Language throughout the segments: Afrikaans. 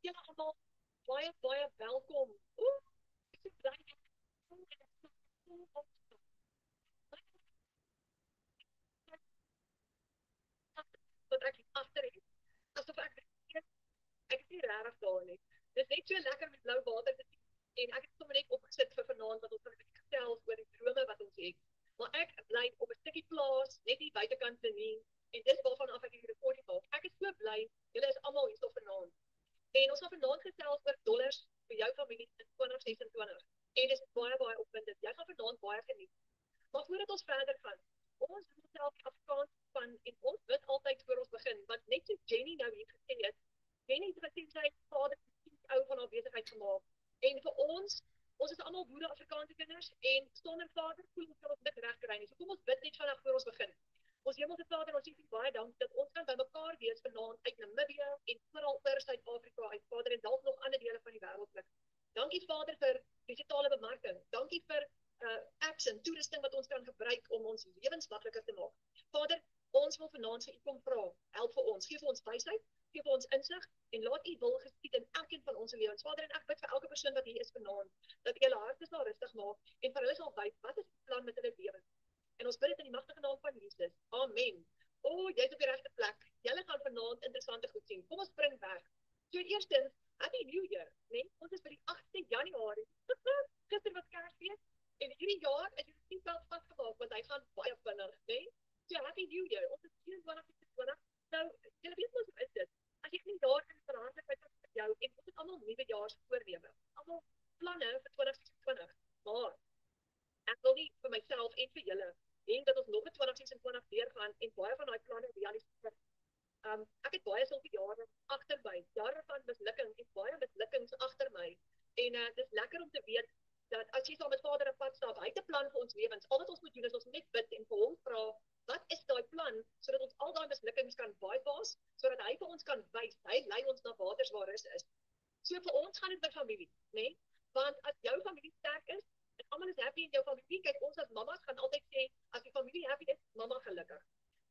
julle almal baie welkom. Oeh, ek is so bly jy kom en ek is so opgewonde. Wat ek agter het, asof ek is nie regtig daar nie. Dit is net so lekker met blou water te sien. En ek het sommer net opgesit vir vanaand wat ons gaan 'n bietjie gesels oor die drome wat ons het. Maar ek bly op 'n stukkie plaas, net hier buitekant te nie. En dis waarvan af ek hierdie recording maak. Ek is so bly, julle is almal hier so vanaand. En ons gaan vanaand gesels oor dollars vir jou familie in 2026. En dis baie opwindend. Jy gaan vanaand baie geniet. Maar voordat ons verder gaan, ons moet self die Afrikaans van en ons bid altyd voor ons begin, want net so Jenny nou hier gesê het, Jenny het gesê sy vader het ou van haar besigheid gemaak. En vir ons is almal boere Afrikaanse kinders en sonder vader voel ons kan ons dit reg kry nie. So kom ons bid net vandag voor ons begin. Ons Hemelse Vader, ons sê baie dankie dat ons kan bymekaar wees vanaand uit Namibië en oral oor Suid-Afrika uit, Vader, en dalk nog ander dele van die wêreld. Dankie Vader vir digitale bemarking. Dankie vir apps en toerusting wat ons kan gebruik om ons lewens makliker te maak. Vader, ons wil vanaand vir U kom vra. Help vir ons, gee vir ons wysheid, gee vir ons insig en laat U wil geskied in elkeen van ons lewens. Vader, en ek bid vir elke persoon wat hier is vanaand, dat U hulle harte sal rustig maak en vir hulle sal wys wat is die plan met hulle lewens. En ons bid dit in die magtige naam van Jesus. Amen. Jy is op die regte plek. Julle gaan vanaand interessante goed sien. Kom ons spring weg. So eerstens, Happy New Year, nee? Ons is by die 8de Januarie. Gister was Kersfees en hierdie jaar is die seatbelt vasgemaak want hy gaan baie vinnig, nee? So Happy New Year. Ons is 24 Nou, julle weet mos hoe is dit. As jy nie jaar in verantwoordelikheid het vir jou en ons het almal nuwejaarsvoorneme. Almal planne vir 2026. Maar ek wil nie vir myself en vir julle en dat ons nog 'n 2026 weer gaan en baie van daai planne realiseer. Ek het baie sulke jare agter my, jare van mislukking en baie mislukkings agter my. En dis lekker om te weet dat as jy saam met Vader op pad stap, hy het 'n plan vir ons lewens. Al wat ons moet doen is ons net bid en vir hom vra, wat is daai plan sodat ons al daai mislukkings kan bypass, sodat hy vir ons kan wys, hy lei ons na waters waar rus is. So vir ons gaan dit by familie, né? Want as jou familie sterk is, en almal is happy in jou familie, kyk ons as mamas gaan altyd sê, as die familie happy is, mamma gelukkig.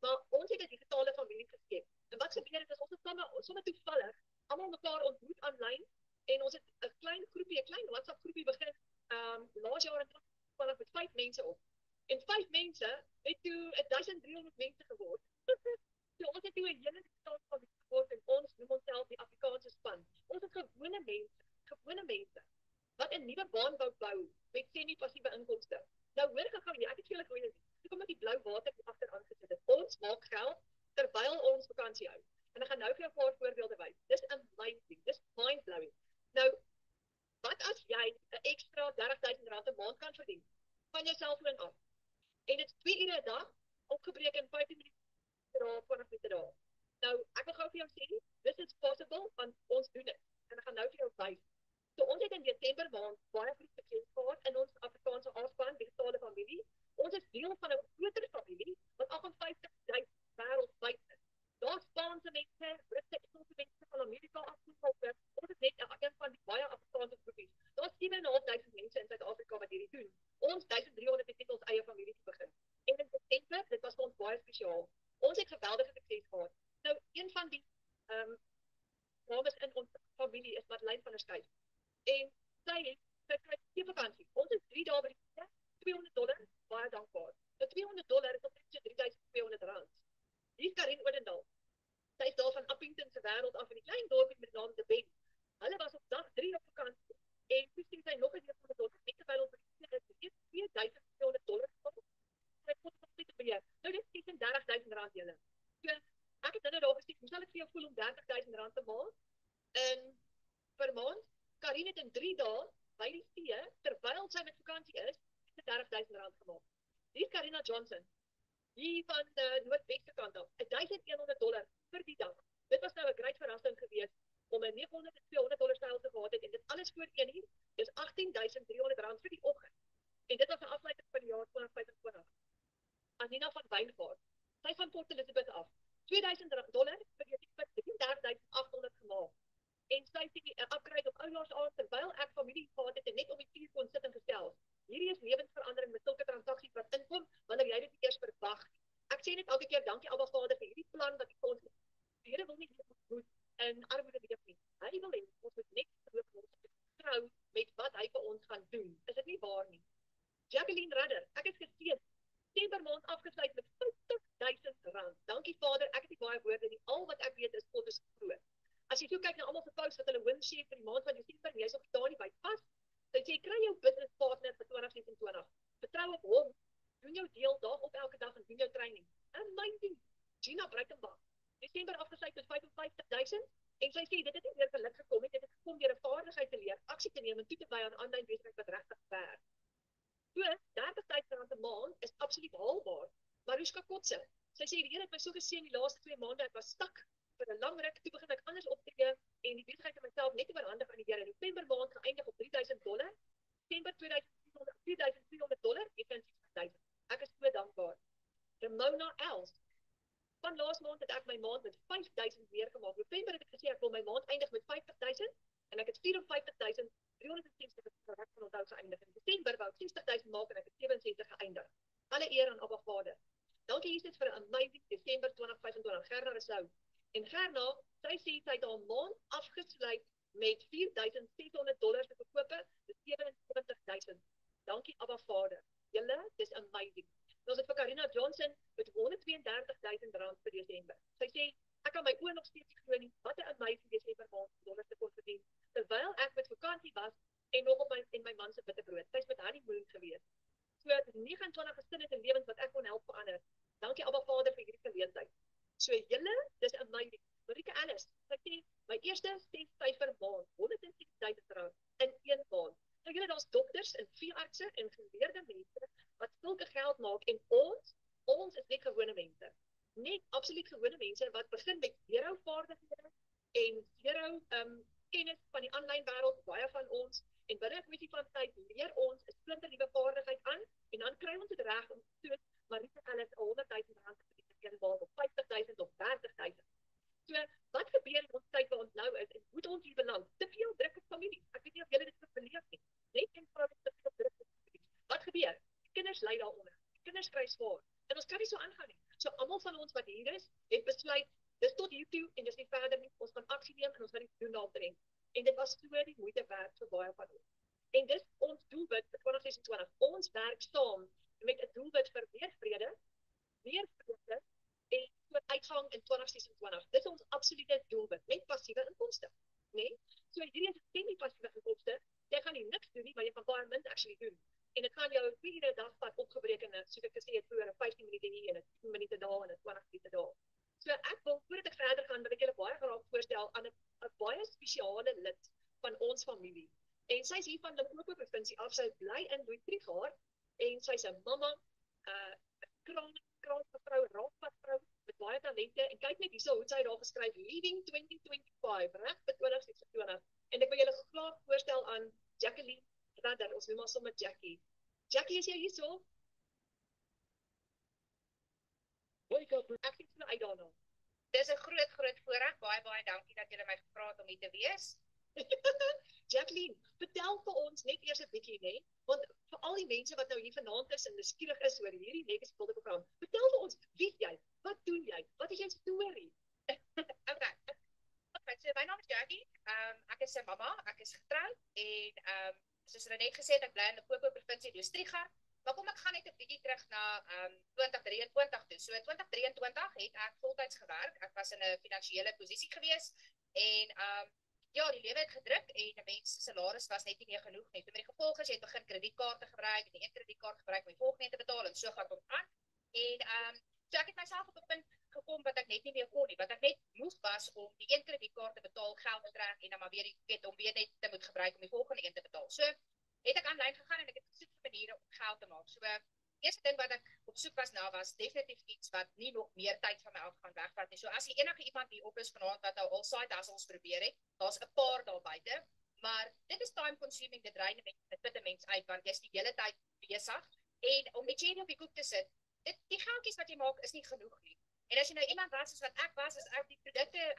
Maar ons het 'n digitale familie geskep. En wat gebeur het is ons het sommer toevallig almal mekaar ontmoet aanlyn en ons het 'n klein groepie, 'n klein WhatsApp groepie begin laas jaar in 2012 met 5 mense op. En 5 mense het toe 1300 mense geword. So ons het toe 'n hele digitale familie geword en ons noem onsself die Afrikaanse span. Ons is gewone mense wat 'n nuwe baan wou bou met semi-passiewe inkomste. Nou hoor gou nie, ek het vir julle goeie nuus. Ek kom met die blou water hier agter aangesit het. Ons maak geld terwyl ons vakansie hou. En ek gaan nou vir jou 'n paar voorbeelde wys. Dis amazing. Dis mind-blowing. Nou, wat as jy 'n ekstra R30,000 'n maand kan verdien van jou selfoon af? En dit is 2 ure 'n dag opgebreek in 15 minute per dag, 20 minute per dag. Nou, ek wil gou vir jou sê, this is possible want ons doen dit. En ek gaan nou vir jou wys. So ons het in Desember maand baie goed sukses gehad in ons Afrikaanse afspan, digitale familie. Ons is deel van 'n groter familie wat 58,000 wêreldwyd is. Daar Spaanse mense, Britse mense van Amerika afgekom. Ons is net een van die baie Afrikaanse groepies. Daar's 7,500 mense in Suid-Afrika wat hierdie doen. Ons 1300 het net ons eie familie begin. En in Desember, dit was vir ons baie spesiaal. Ons het geweldige sukses gehad. Nou, een van die dames in ons familie is Madeleine van der Schuyt. En sy kry vakansie. Ons is 3 dae by die see, $200, baie dankbaar. Nou $200 is omtrent so R3,200. Hier is Karin Odendaal. Sy is daar van Appington se wêreld af in die klein dorpie met naam De Ben. Hulle was op dag 3 op vakansie en toe sien sy nog 'n $100 net terwyl ons by die see is, $2,200 gekos. Sy het ons net beheer. Nou dit is R30,000 julle. So ek het nou daar gesê, hoe sal dit vir jou voel om R30,000 te maak per maand? Karin het in 3 dae by die see, terwyl sy met vakansie is, R30,000 gemaak. Hier is Karina Johnson, hier van die Noordweste kant af, $1,100 vir die dag. Dit was nou 'n groot verrassing geweest om 'n $900 en $200 styl te gehad het en dit alles voor 1 uur, dis R18,300 vir die oggend. En dit was 'n afsluiting van die jaar 2025. Anina van Wyngaard, sy van Port Elizabeth af, $2,000 vir die vir 33,800 gemaak. En sy het die upgrade op oujaarsaand terwyl ek familie gehad het en net om die vuur kon sit en gesels. Hierdie is lewensverandering met sulke transaksies wat inkom wanneer jy dit eers verwag. Ek sê net elke keer dankie Abba Vader vir hierdie plan wat U vir ons het. Die Here wil nie hê ons moet in armoede leef nie. Hy wil hê ons moet net vertrou met wat hy vir ons gaan doen. Is dit nie waar nie? Jacqueline Radder, ek het geseën, September maand afgesluit met R50.000. Dankie Vader, ek het nie baie woorde nie. Al wat ek weet is God is groot. As jy so kyk na almal se posts wat hulle win share vir die maand van Desember, jy's op daar nie by pas. Dan sê jy kry jou business partner vir 2026. Vertrou op hom. Doen jou deel dag op elke dag en doen jou training. Amazing. Gina Breitenbach. Desember afgesluit met R55.000 en sy sê dit het nie weer geluk gekom nie, dit het gekom deur 'n vaardigheid te leer, aksie te neem en toe te wy aan aanlyn besigheid wat regtig werk. So, R30.000 'n maand is absoluut haalbaar. Marushka Kotse, sy sê die Here het my so geseën die laaste 2 maande, ek was stak vir 'n lang ruk, toe begin ek anders optree en die besigheid van myself net oorhandig aan die Here. November maand geëindig op $3,000, Desember $2,300, $50,000. Ek is so dankbaar. Ramona Els, van laas maand het ek my maand met 5,000 weer gemaak. November het ek gesê ek wil my maand eindig met 50,000 en ek het 54,360 gereg van onthou geëindig. In Desember wou ek 60,000 maak en ek het 67 geëindig. Alle eer aan Abba Vader. Dankie Jesus vir 'n amazing Desember 2025. Gerna Rousseau. En Gerna, sy sê sy het haar maand afgesluit met $4,600 te verkope, dis 27,000. Dankie Abba Vader. Julle, dis amazing. Ons het vir Karina Johnson met $132,000 vir Desember. Sy sê, ek kan my oë nog steeds nie glo nie, wat 'n amazing Desember maand dollars te kon verdien, terwyl ek met vakansie was en nog op my man se bitterbrood. Sy's met honeymoon gewees. So 29 gesinne en lewens wat ek kon help verander. Dankie Abba Vader vir hierdie geleentheid. So julle, dis amazing. Marika Ellis, sy sê, my eerste 6 syfer maand, $110,000 in 1 maand. Nou julle, daar's dokters en veeartse en geleerde mense wat sulke geld maak en ons is net gewone mense. Net absoluut gewone mense wat begin met 0 vaardighede en 0 kennis van die aanlyn wêreld, baie van ons, en binne 'n kwessie van tyd leer ons 'n splinternuwe vaardigheid aan en dan kry ons dit reg om soos Marita Ellis $100,000 te verdien of 50,000 of 30,000. So, wat gebeur in ons tyd waar ons nou is en hoe ons hier beland? Te veel druk op familie. Ek weet nie of julle dit beleef nie. Net eenvoudig te veel druk op familie. Wat gebeur? Die kinders ly daaronder. Die kinders kry swaar. En ons kan nie so aangaan nie. So almal van ons wat hier is, het besluit, dis tot hier toe en dis nie verder nie. Ons gaan aksie neem en ons gaan dit doen daaromtrent. En dit was so die moeite werd vir baie van ons. En dis ons doelwit vir 2026. Ons werk saam met 'n doelwit vir meer vrede en uitgang in 2026. Dis ons absolute doelwit met passiewe inkomste, né? So hierdie is semi-passiewe inkomste. Jy gaan nie niks doen nie, maar jy gaan baie min actually doen. En dit gaan jou 4 ure dagpad opgebreek in 'n, soos ek gesê het vroeër, 15 minute hier en 'n 10 minute daar en 'n 20 minute daar. So ek wil voordat ek verder gaan, wil ek julle baie graag voorstel aan 'n baie spesiale lid van ons familie. En sy is hier van Limpopo provinsie af. Sy bly in Louis Trichardt en sy's 'n mamma, 'n kraanvrou, raadpasvrou met baie talente. En kyk net hierso hoe sy daar geskryf, Leading 2025, reg vir 2026. En ek wil julle graag voorstel aan Jacqueline Radder, ons noem haar sommer Jackie. Jackie, is jy hierso? Wake up. Ek sien so uit daarna. Dis 'n groot voorreg. Baie dankie dat julle my gevra het om hier te wees. Jacqueline, vertel vir ons net eers 'n bietjie, né? Want vir al die mense wat nou hier vanaand is en nuuskierig is oor hierdie Legacy Builder program, vertel vir ons, wie jy? Wat doen jy? Wat is jou storie? Okay, so my naam is Jackie. Ek is 'n mamma, ek is getroud en soos hulle net gesê het, ek bly in Limpopo provinsie, Louis Trichardt. Maar kom ek gaan net 'n bietjie terug na 2023 toe. So 2023 het ek voltyds gewerk. Ek was in 'n finansiële posisie gewees en ja, die lewe het gedruk en 'n mens se salaris was net nie meer genoeg nie. Toe met die gevolg is jy het begin kredietkaarte gebruik en die een kredietkaart gebruik om die volgende te betaal en so gaan dit aan. En so ek het myself op 'n punt gekom wat ek net nie meer kon nie, wat ek net moeg was om die een kredietkaart te betaal, geld te trek en dan maar weer om weer net te moet gebruik om die volgende een te betaal. So het ek aanlyn gegaan en ek het gesoek vir maniere om geld te maak. So eerste ding wat ek op soek was na was definitief iets wat nie nog meer tyd van my af gaan wegvat nie. So as jy enige iemand hier op is vanaand wat nou al side hustles probeer het, daar's 'n paar daar buite, maar dit is time consuming, dit dreig dit put 'n mens uit want jy's die hele tyd besig en om die cherry op die koek te sit, die geldjies wat jy maak is nie genoeg nie. En as jy nou iemand was soos wat ek was, as ek die produkte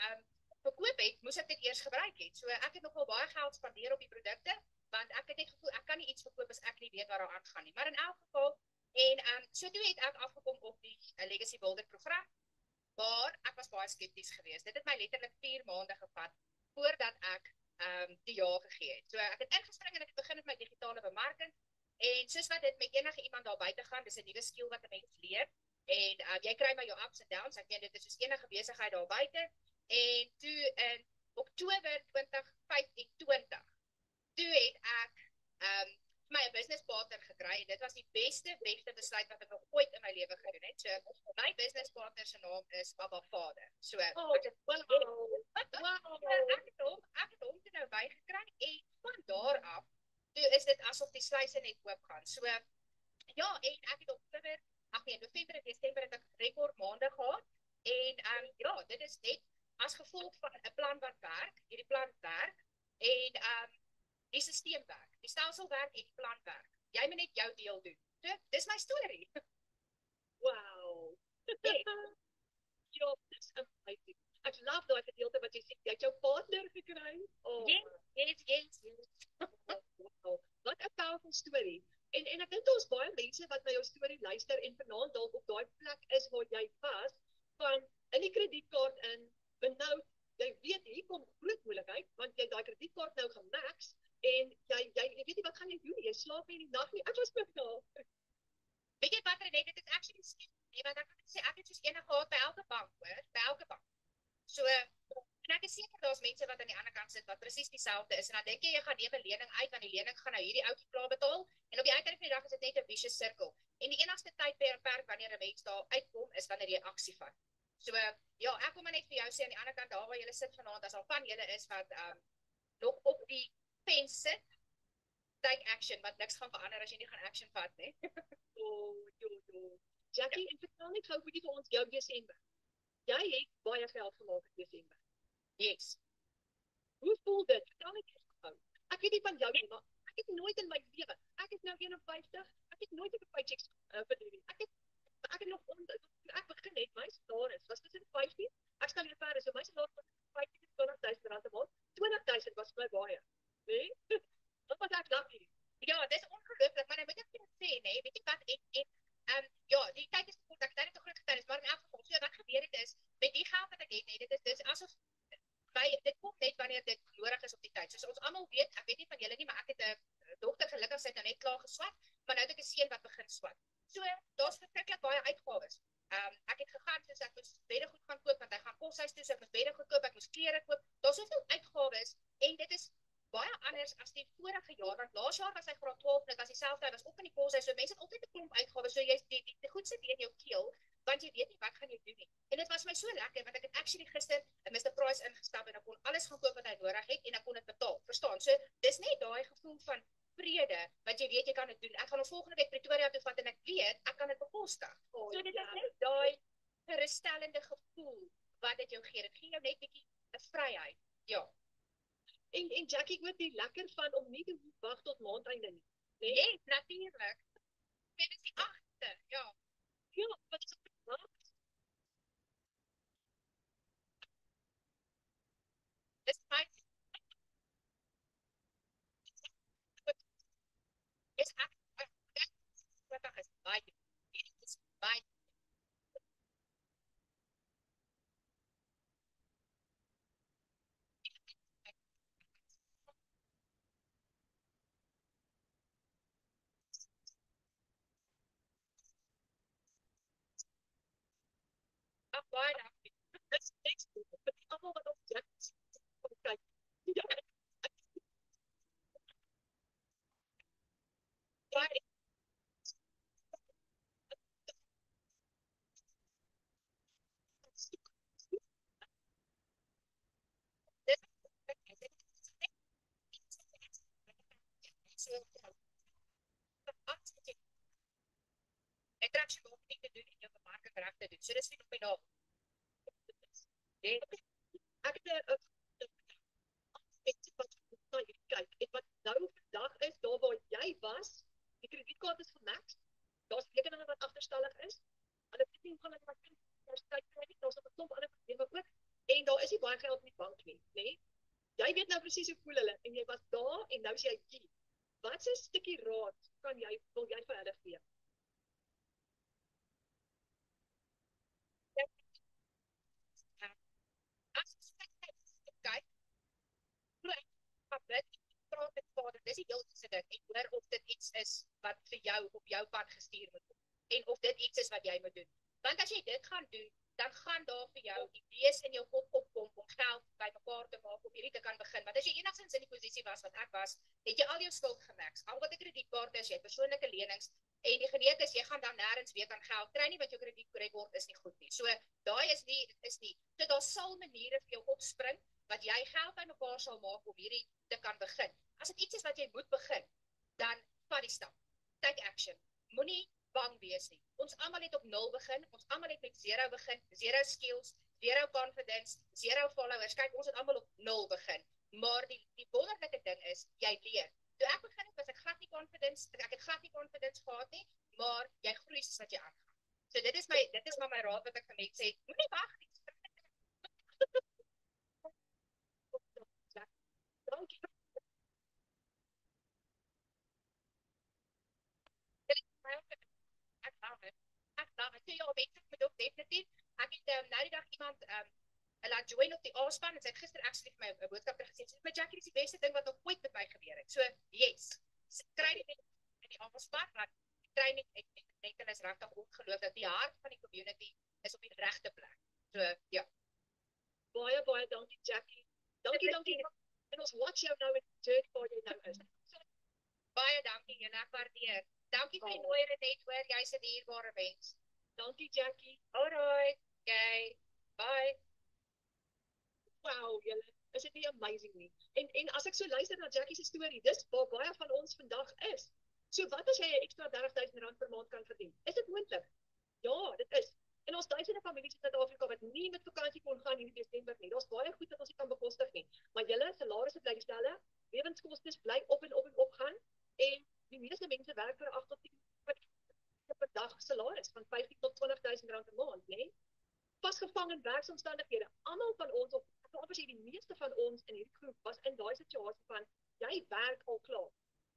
verkoop het, moes ek dit eers gebruik het. So ek het nogal baie geld spandeer op die produkte, want ek het net gevoel ek kan nie iets verkoop as ek nie weet wat daar aangaan nie. Maar in elk geval so toe het ek afgekom op die Legacy Builder program, maar ek was baie skepties geweest. Dit het my letterlik 4 maande gevat voordat die ja gegee het. So ek het ingespring en ek het begin met my digitale bemarking en soos wat dit met enige iemand daar buite gaan, dis 'n nuwe skill wat 'n mens leer en jy kry maar jou ups en downs. Ek meen dit is soos enige besigheid daar buite en toe in Oktober 2025 toe het ek my 'n businesspartner gekry en dit was die beste besluit wat ek nog ooit in my lewe gedoen het. So my businesspartner se naam is Baba Vader. So wow. ek het hom toe nou bygekry en van daar af toe is dit asof die sluise net oop gaan. So ja, en ek het November en Desember het ek rekord maande gehad en ja, dit is net as gevolg van 'n plan wat werk, hierdie plan werk en die stelsel werk, die stelsel werk en die plan werk. Jy moet net jou deel doen. So, dis my storie. Wow. Ja, dis amazing. Ek love daai gedeelte wat jy sê jy het jou partner gekry. Oh, Yes. wow. Wat 'n powerful storie. En ek dink daar's baie mense wat na jou storie luister en vanaand dalk op daai plek is waar jy was van in die kredietkaart in, nou jy weet hier kom groot moeilikheid want jy daai kredietkaart nou gemax en jy weet nie wat gaan jy doen? Jy slaap nie in die nag nie. Ek was bekommerd. Weet jy wat René, dit is actually skielik nie, want ek kan sê ek het soos enige gehad by elke bank, hoor, by elke bank. So en ek is seker daar's mense wat aan die ander kant sit wat presies dieselfde is en dan dink jy gaan neem 'n lening uit want die lening gaan nou hierdie ouetjie klaar betaal en op die einde van die dag is dit net 'n vicious circle. En die enigste tydperk wanneer 'n mens daar uitkom is wanneer jy aksie vat. So ja, ek wil maar net vir jou sê aan die ander kant daar waar jy sit vanaand as al van julle is wat nog op die fence sit, take action want niks gaan verander as jy nie gaan action vat nie. Jackie, en vertel net gou bietjie vir ons jou Desember. Jy het baie geld gemaak in Desember. Yes. Hoe voel dit? Vertel net gou. Ek weet nie van jou nie, maar ek het nooit in my lewe. Ek is nou 51. Ek het nooit 'n paycheck verdien nie. Ek het nog toe ek begin het, my salaris was tussen 15. Ek stel hier verder, so my salaris was 15 tot 20,000 rand 'n maand. 20,000 was vir my baie. Nee? Wat was ek lucky? Ja, dis ongelooflik, maar nou moet ek vir jou sê, nee, weet jy wat ja, die tyd is kort, ek het net 'n groot getal is, maar in elk geval, so wat gebeur het is met die geld wat ek het, nee, dit is asof dit kom net wanneer dit nodig is op die tyd. Soos ons almal weet, ek weet nie van julle nie, maar ek het 'n dogter gelukkig sy het nou net klaar geswat, maar nou het ek 'n seun wat begin swat. So daar's verskriklik baie uitgawes. Ek het gegaan soos ek moes beddegoed gaan koop want hy gaan koshuis toe, so ek moes beddegoed koop, ek moes klere koop. Daar's soveel uitgawes en dit is baie anders as die vorige jaar, want laas jaar was hy graad 12, dit was dieselfde, hy was op in die koshuis, so mense het altyd 'n klomp uitgawes, so jy die goed sit in jou keel, want jy weet nie wat gaan jy doen nie. En dit was my so lekker, want ek het actually gister in Mr Price ingestap en ek kon alles gaan koop wat hy nodig het en ek kon dit betaal, verstaan? So dis net daai gevoel van vrede, want jy weet jy kan dit doen. Ek gaan ons volgende week Pretoria toe vat en ek weet ek kan dit bekostig. So dit is net daai gerusstellende gevoel wat dit jou gee. Dit gee jou net bietjie 'n vryheid. Ja. En Jackie, ook die lekker van om nie te hoef wag tot maandeinde nie. Nee, yes, natuurlik. Dit is die 8de, ja. Ja, wat is dit? Dis my is ek wat is baie. Dit is baie. Ag baie dankie. Dit is niks vir almal wat op Jackie kyk. Ja. Baie ek trek sy ook nie te doen en jou bemarking reg te doen. So dis nie op my naam. Ek het 'n aspek wat na hierdie kyk. En wat nou vandag is, daar waar jy was, die kredietkaart is gemax. Daar's rekeninge wat agterstallig is. Hulle weet nie hoe gaan hulle wat kind universiteit kry nie. Daar's 'n klomp ander probleme ook. En daar is nie baie geld in die bank nie, nê? Jy weet nou presies hoe voel hulle en jy was daar en nou is jy hier. Wat 'n stukkie raad wil jy vir hulle gee? As jy kyk, glo ek, is wat vir jou op jou pad gestuur moet word. En of dit iets is wat jy moet doen. Want as jy dit gaan doen, dan gaan daar vir jou idees in jou kop opkom om geld bymekaar te maak om hierdie te kan begin. Want as jy enigstens in die posisie was wat ek was, het jy al jou skuld gemaak. Al wat 'n kredietkaart is, jy persoonlike lenings en die genees is jy gaan dan nêrens weer kan geld kry nie want jou kredietrekord is nie goed nie. So daai is nie. So daar sal maniere vir jou opspring wat jy geld bymekaar sal maak om hierdie te kan begin. As dit iets is wat jy moet begin, dan vat die stap. Take action. Moenie bang wees nie. Ons almal het op 0 begin, ons almal het met 0 begin, 0 skills, 0 confidence, 0 followers. Kyk, ons het almal op 0 begin. Maar die wonderlike ding is, jy leer. Toe ek begin het, was ek het glad nie confidence gehad nie, maar jy groei soos wat jy aangaan. So dit is maar my raad wat ek vir mense sê, moenie wag nie. Dankie. Ek sê ja, mense moet ook definitief. Ek het nou die dag iemand laat join op die A-span en sy het gister actually vir my 'n boodskap gesê. Sy sê, "Maar Jackie, dis die beste ding wat nog ooit met my gebeur het." So, yes. Kry dit in die A-span, maar die training ek dink hulle is regtig ongeloof dat die hart van die community is op die regte plek. So, ja. Baie dankie Jackie. Dankie. En ons watch jou nou in die journey waar jy nou is. Baie dankie, en ek waardeer. Dankie vir die mooiere net hoor, jy's 'n dierbare mens. Dankie Jackie. Alright, okay, bye. Wow, julle, is dit nie amazing nie? En as ek so luister na Jackie se storie, dis waar baie van ons vandag is. So wat as jy 'n ekstra R30,000 per maand kan verdien? Is dit moontlik? Ja, dit is. En ons duisende families in Suid-Afrika wat nie met vakansie kon gaan in Desember nie. Daar's baie goed wat ons nie kan bekostig nie. Maar julle salarisse bly dieselfde, lewenskostes bly op en op gaan en die meeste mense werk vir 8 tot 10 per dag salaris van 15 tot 20,000 rand per maand, né? Vasgevang in werksomstandighede. Almal van ons of as jy die meeste van ons in hierdie groep was in daai situasie van jy werk al klaar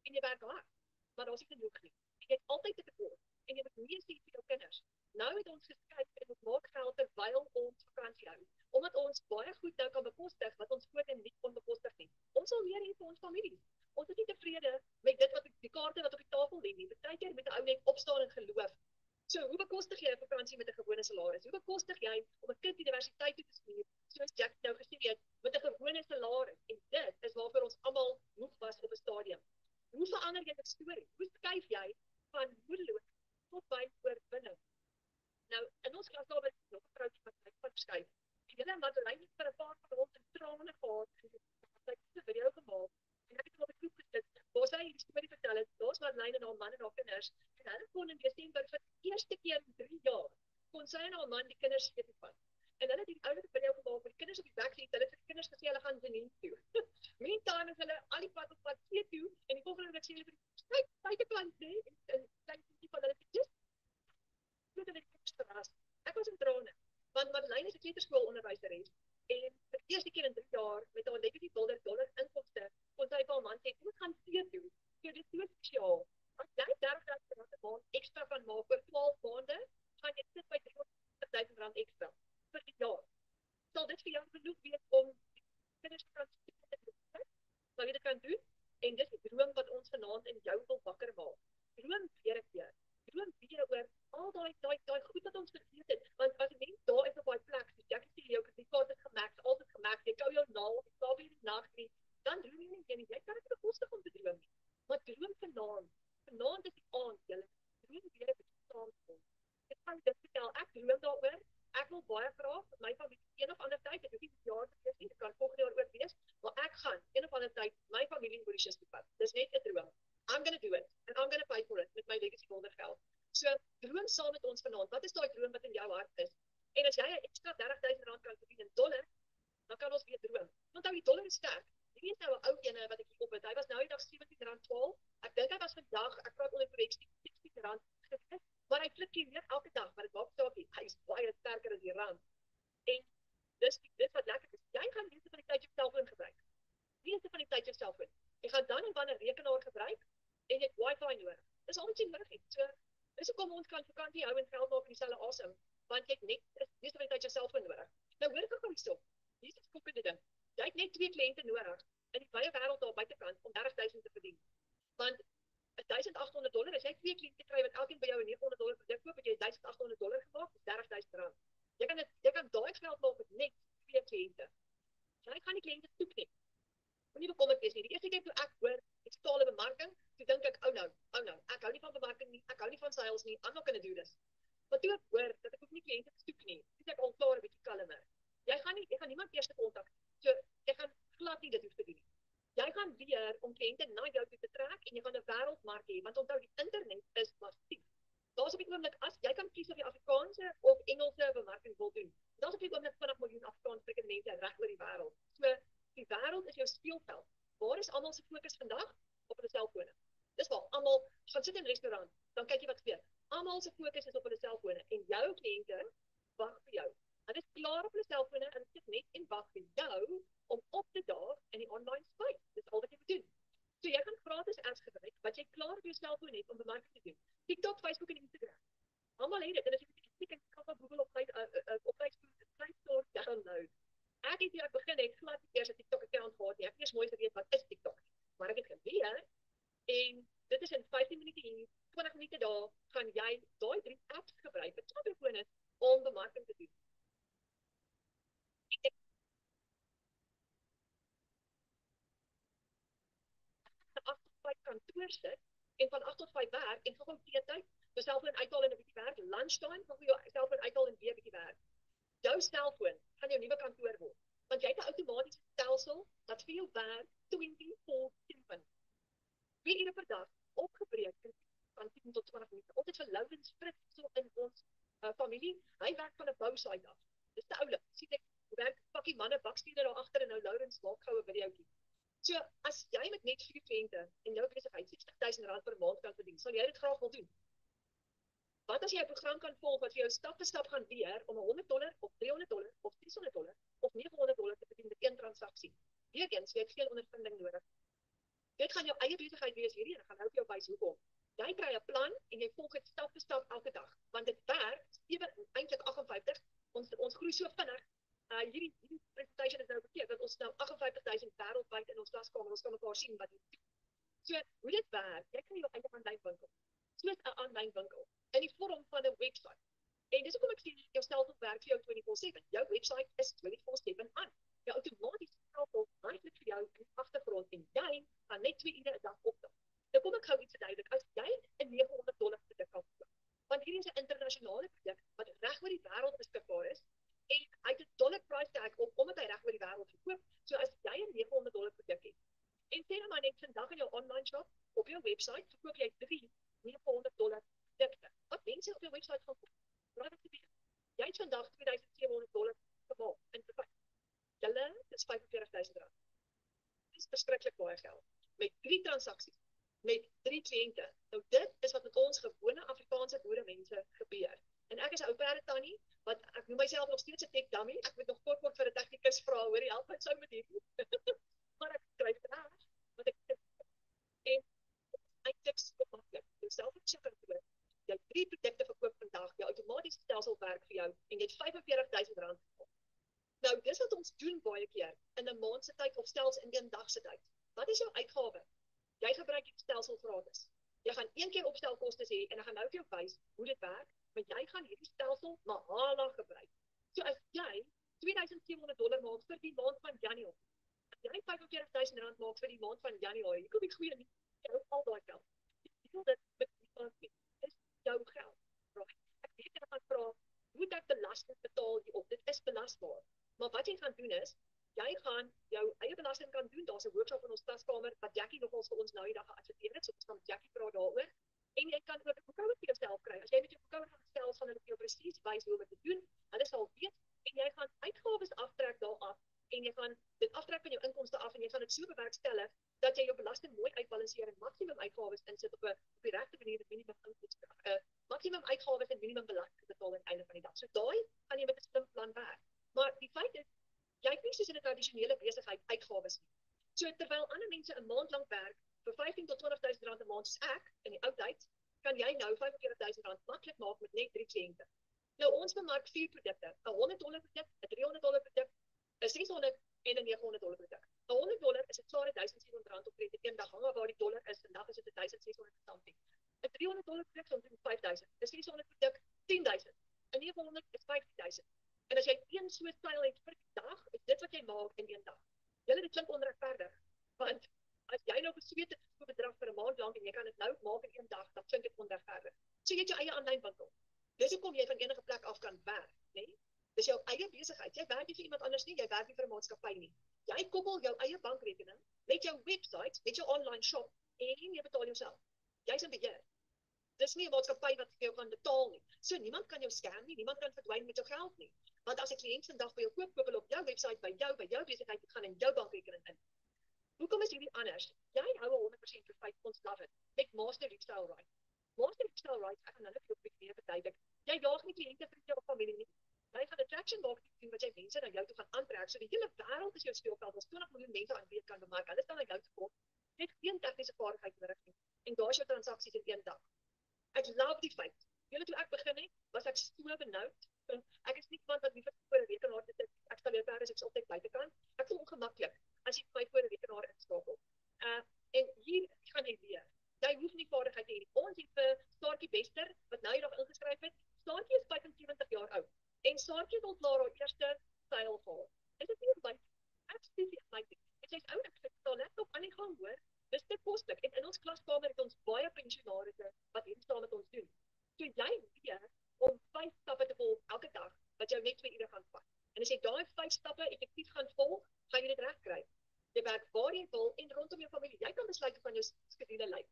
en jy werk hard, maar daar's nie genoeg nie. Jy het altyd te tekort en jy moet meer sien vir jou kinders. Nou het ons geskryf en ons maak geld terwyl ons vakansie hou, omdat ons baie goed nou kan bekostig wat ons voorheen nie kon bekostig nie. Ons sal meer hê vir ons families. Ons is nie tevrede met dit wat die kaarte wat op die tafel lê nie. Partykeer met 'n ou net opstaan en geloof. So, hoe bekostig jy 'n vakansie met 'n gewone salaris? Hoe bekostig jy om 'n kind universiteit toe te stuur, soos Jack nou gesê het, met 'n gewone salaris? En dit is waarvoor ons almal moeg was op 'n stadium. Hoe verander jy 'n storie? Hoe skuif jy van moedeloos tot by oorwinning? Nou, in ons klas daar was nog 'n vroutjie wat my verskuif. En julle Madeleine het vir 'n paar van ons in trane gehad en sy het 'n video gemaak. En ek het hom op 'n groep gesit. Waar sy die storie vertel het, daar's Madeleine en haar man en haar kinders. En hulle kon in Desember vir die eerste keer in 3 jaar kon sy en haar man die kinders skiet vat. En hulle het die oulike video gemaak met die kinders op die backseat. Hulle het vir die kinders gesê hulle gaan Janine toe. Meantime is hulle al die pad op pad see toe en die volgende week sê hulle vir die buitekant sê en klein bietjie van hulle just het hulle verras. Ek was in trane want Madeleine is 'n kleuterskoolonderwyseres en vir die eerste keer in 3 jaar met haar legacy dollar inkomste kon sy vir haar man sê ek gaan see toe. So dit is so spesiaal. As jy R30,000 per maand ekstra van maak vir 12 maande, gaan jy sit by R300,000 ekstra vir die jaar. Sal dit vir jou genoeg wees om kinders te kan stuur? Sal jy dit kan doen? En dis die droom wat ons vanaand in jou wil wakker maak. Droom weer 'n keer. Droom weer oor al daai goed wat ons vergeet het. Want as 'n mens daar is op daai plek, soos jy gesê jou kredietkaart is gemaak, altyd gemaak, jy kou jou naal, jy slaap in die nag nie, dan droom jy nie jy kan dit bekostig om te droom nie. Maar droom vanaand. Vanaand is die aand, julle. Droom weer 'n bietjie saam met ons. Ek gaan dit vertel. Ek droom daaroor. Ek wil baie graag met my familie een of ander tyd, dit hoef nie jaar te wees nie, dit kan volgende jaar ook wees, maar ek gaan een of ander tyd my familie in Mauritius toe vat. Dis net 'n droom. I'm going to do it and I'm going to pay for it met my legacy wondergeld. So droom saam met ons vanaand. Wat is daai droom wat in jou hart is? En as jy 'n ekstra R30,000 kan verdien in dollar, dan kan ons weer droom. Want nou die dollar is sterk. Hierdie is nou 'n ou ene wat ek hier op het. Hy was nou die dag R17.12. Ek dink hy was vandag, ek praat onder korreksie, R16. Maar hy flikkie weer elke dag, maar dit maak saak nie. Hy is baie sterker as die rand. En dis wat lekker is. Jy gaan meeste van die tyd jou selfoon gebruik. Meeste van die tyd jou selfoon. Jy gaan dan en wanneer 'n rekenaar gebruik en jy het wifi nodig. Dis al wat jy nodig het. So dis hoekom ons kan vakansie hou en geld maak in dieselfde asem, want jy het net meeste van die tyd jou selfoon nodig. Nou hoor ek gou hierso. Hier is 'n skokkende ding. Jy het net 2 kliënte nodig in die baie wêreld daar buitekant om R30,000 te verdien. Want $1,800, as jy 2 kliënte kry wat elkeen by jou 'n $900 produk koop, het jy $1,800 gemaak, dis R30,000. Jy kan daai geld maak met net 2 kliënte. Jy gaan nie kliënte soek nie. Moenie bekommerd wees nie. Die eerste keer toe ek hoor ek totale bemarking, toe dink ek, oh nou, ek hou nie van bemarking nie, ek hou nie van sales nie, I'm not gonna do this. Maar toe ek hoor dat ek hoef nie kliënte te soek nie, dis ek al klaar 'n bietjie kalmer. Jy gaan niemand eers kontak. So jy gaan glad nie dit hoef te doen nie. Jy gaan leer om kliënte na jou toe te trek en jy gaan 'n wêreldmark hê, want onthou die internet is massief. Daar's op die oomblik as jy kan kies of jy Afrikaanse of Engelse bemarking wil doen. Daar's op die oomblik 20 miljoen Afrikaanssprekende mense reg oor die wêreld. So die wêreld is jou speelveld. Waar is almal se fokus vandag? Op hulle selfone. Dis waar almal gaan sit in 'n restaurant, dan kyk jy wat gebeur. Almal se fokus is op hulle selfone en jou kliënte wag vir jou. Hulle is klaar op hulle selfone en sit net en wag vir jou om op te daag in die online space. Dis al wat jy moet doen. So jy gaan gratis apps gebruik wat jy klaar op jou selfoon het om bemarking te doen. TikTok, Facebook en Instagram. Almal het dit. En as jy kyk en kan op Google op Play Store download. Ek het hier begin het glad eers 'n TikTok account gehad nie. Ek het eers mooi geweet wat is TikTok. Maar ek het geleer en dit is in 15 minute hier, 20 minute daar, gaan jy daai 3 apps gebruik wat jou telefoon is om bemarking te doen. Ek 8 tot 5 kantoor sit en van 8 tot 5 werk en gou teetyd, jou selfoon uithaal en 'n bietjie werk, lunchtime, gou jou selfoon uithaal en weer 'n bietjie werk. Jou selfoon gaan jou nuwe kantoor word. Want jy het 'n outomatiese stelsel wat vir jou werk 24/7. 4 ure per dag opgebreek van 10 tot 20 minute. Altyd vir Loudens Fritz so in ons familie. Hy werk van 'n bousite af. Dis te oulik. Sien ek hoe werk pakkie manne bakstene daar agter en nou Loudens maak goue videoetjie. So as jy met net 4 kliënte en jou besigheid R60,000 per maand kan verdien, sal jy dit graag wil doen. Wat as jy 'n program kan volg wat vir jou stap vir stap gaan leer om $100 of $300 of $600 of $900 te verdien met een transaksie? Weerens, jy het geen ondervinding nodig. Dit gaan jou eie besigheid wees hierdie en ek gaan nou vir jou wys hoekom. Jy kry 'n plan en jy volg dit stap vir stap elke dag, want dit werk 7 eintlik 58. Ons groei so vinnig. Hierdie presentation is nou bekend dat ons nou 58,000 wêreldwyd in ons klaskamer, ons kan mekaar sien wat dit doen. So, hoe dit werk, jy kry jou eie aanlyn winkel. Soos 'n aanlyn winkel in die vorm van 'n webwerf. En dis hoekom ek sê jou stelsel werk vir jou 24/7. Jou webwerf is 24/7 aan. Jou outomatiese stelsel werk vir jou in die agtergrond en jy gaan net 2 ure 'n dag opdaag. Nou kom ek gou iets verduidelik. As jy 'n $900 produk kan koop, want hierdie is 'n internasionale produk wat reg oor die wêreld beskikbaar is en hy het 'n dollar price tag op omdat hy reg oor die wêreld verkoop. So as jy 'n $900 produk het en sê nou maar net vandag in jou online shop op jou webwerf verkoop jy 3 $900 produkte. Wat mense op jou webwerf gaan koop? Jy het vandag $2,700 gemaak in verkoop. Julle is R45,000. Dis verskriklik baie geld met 3 transaksies, met 3 kliënte. Nou dit is wat met ons gewone Afrikaanse boere mense gebeur. En ek is 'n ou perde tannie wat ek noem myself nog steeds 'n tech dummy. Ek moet nog kort vir 'n tegnikus vra, hoor, help my sou met hierdie. Maar ek skryf graag want ek en eintlik so maklik. Jouself op jou kantoor. Jy 3 produkte verkoop vandag, jou outomatiese stelsel werk vir jou en jy het R45,000 gemaak. Nou, dis wat ons doen baie keer in 'n maand se tyd of selfs in 1 dag se tyd. Wat is jou uitgawe? Jy gebruik die stelsel gratis. Jy gaan 1 keer opstelkostes hê en ek gaan nou vir jou wys hoe dit werk, maar jy gaan hierdie stelsel mahala gebruik. So as jy $2,700 maak vir die maand van Januarie, as jy R45,000 maak vir die maand van Januarie, kom ek goeie nie, jy hou al daai geld. Jy wil dit met iemand nie. Dis jou geld. Ek weet jy gaan vra, hoe dat belasting betaal hierop? Dit is belasbaar. Maar wat jy gaan doen is, jy gaan jou eie belasting kan doen. Daar's 'n workshop in ons klaskamer wat Jackie nogals vir ons nou die dag geadverteer het, so ons gaan met Jackie praat daaroor. En jy kan ook 'n boekhouer vir jouself kry. As jy met jou boekhouer gaan gesels, gaan hulle vir jou presies wys hoe om dit te doen. Hulle sal weet en jy gaan uitgawes aftrek daaraf en jy gaan dit aftrek van jou inkomste af en jy gaan dit so bewerkstellig dat jy jou belasting mooi uitbalanseer en maksimum uitgawes insit op die regte manier met minimum inkomste. Maksimum uitgawes en minimum belasting betaal aan die einde van die dag. So daai gaan jy met 'n slim plan werk. Maar die feit is jy het nie soos in 'n tradisionele besigheid uitgawes nie. So terwyl ander mense 'n maand lank werk vir 15 tot 20,000 rand 'n maand soos ek in die ou tyd, kan jy nou 45,000 rand maklik maak met net 3 kliënte. Nou ons bemark 4 produkte, 'n $100 produk, 'n $300 produk, 'n $600 en 'n $900 produk. $100 is 'n klare R1,700 op krediet eendag hang waar die dollar is, vandag is dit 1,600 onregverdig. Want as jy nou besweet het vir 'n bedrag vir 'n maand lank en jy kan dit nou maak in een dag, dan klink dit onregverdig. So jy het jou eie aanlyn winkel. Dis hoekom jy van enige plek af kan werk, né? Dis jou eie besigheid. Jy werk nie vir iemand anders nie, jy werk nie vir 'n maatskappy nie. Jy koppel jou eie bankrekening met jou webwerf, met jou online shop en jy betaal jouself. Jy's in beheer. Dis nie 'n maatskappy wat vir jou gaan betaal nie. So niemand kan jou scam nie, niemand kan verdwyn met jou geld nie. Want as 'n kliënt vandag by jou koop hulle op jou webwerf by jou besigheid gaan in jou bankrekening in. Hoekom is hierdie anders? Jy hou 100% vir feit ons love it. Met Master Retail Rights. Master Retail Rights, ek gaan hulle vir jou weer verduidelik. Jy jaag nie kliënte vir jou familie nie. Jy gaan attraction marketing doen wat jy mense na jou toe gaan aantrek. So die hele wêreld is jou speelveld. Ons 20 miljoen mense aan wie jy kan bemark. Hulle staan na jou toe kom. Jy het geen tegniese vaardigheid nodig nie. En daar's jou transaksies in een dag. Ek love die feit. Julle toe ek begin het, was ek so benoud. Ek is nie iemand wat nie vir 'n rekenaar sit. Ek stel jou daar as ek altyd buitekant. Ek voel ongemaklik as jy my voor 'n rekenaar inskakel. En hier gaan jy leer. Jy hoef nie vaardigheid te hê nie. Ons het vir Saartjie Bester wat nou eendag ingeskryf het. Saartjie is 75 jaar oud en Saartjie het al klaar haar eerste seil gehad. Is dit nie baie absolutely amazing? En sy's oud, ek sit al laptop aan die gang hoor. Dis te koslik en in ons klaskamer het ons baie pensionaarsse wat hier saam met ons doen. So jy leer om 5 stappe te volg elke dag wat jou net 2 ure gaan vat. En as jy daai 5 stappe effektief gaan volg, gaan jy dit regkry. Jy werk waar jy wil en rondom jou familie. Jy kan besluit hoe van jou skedule lyk.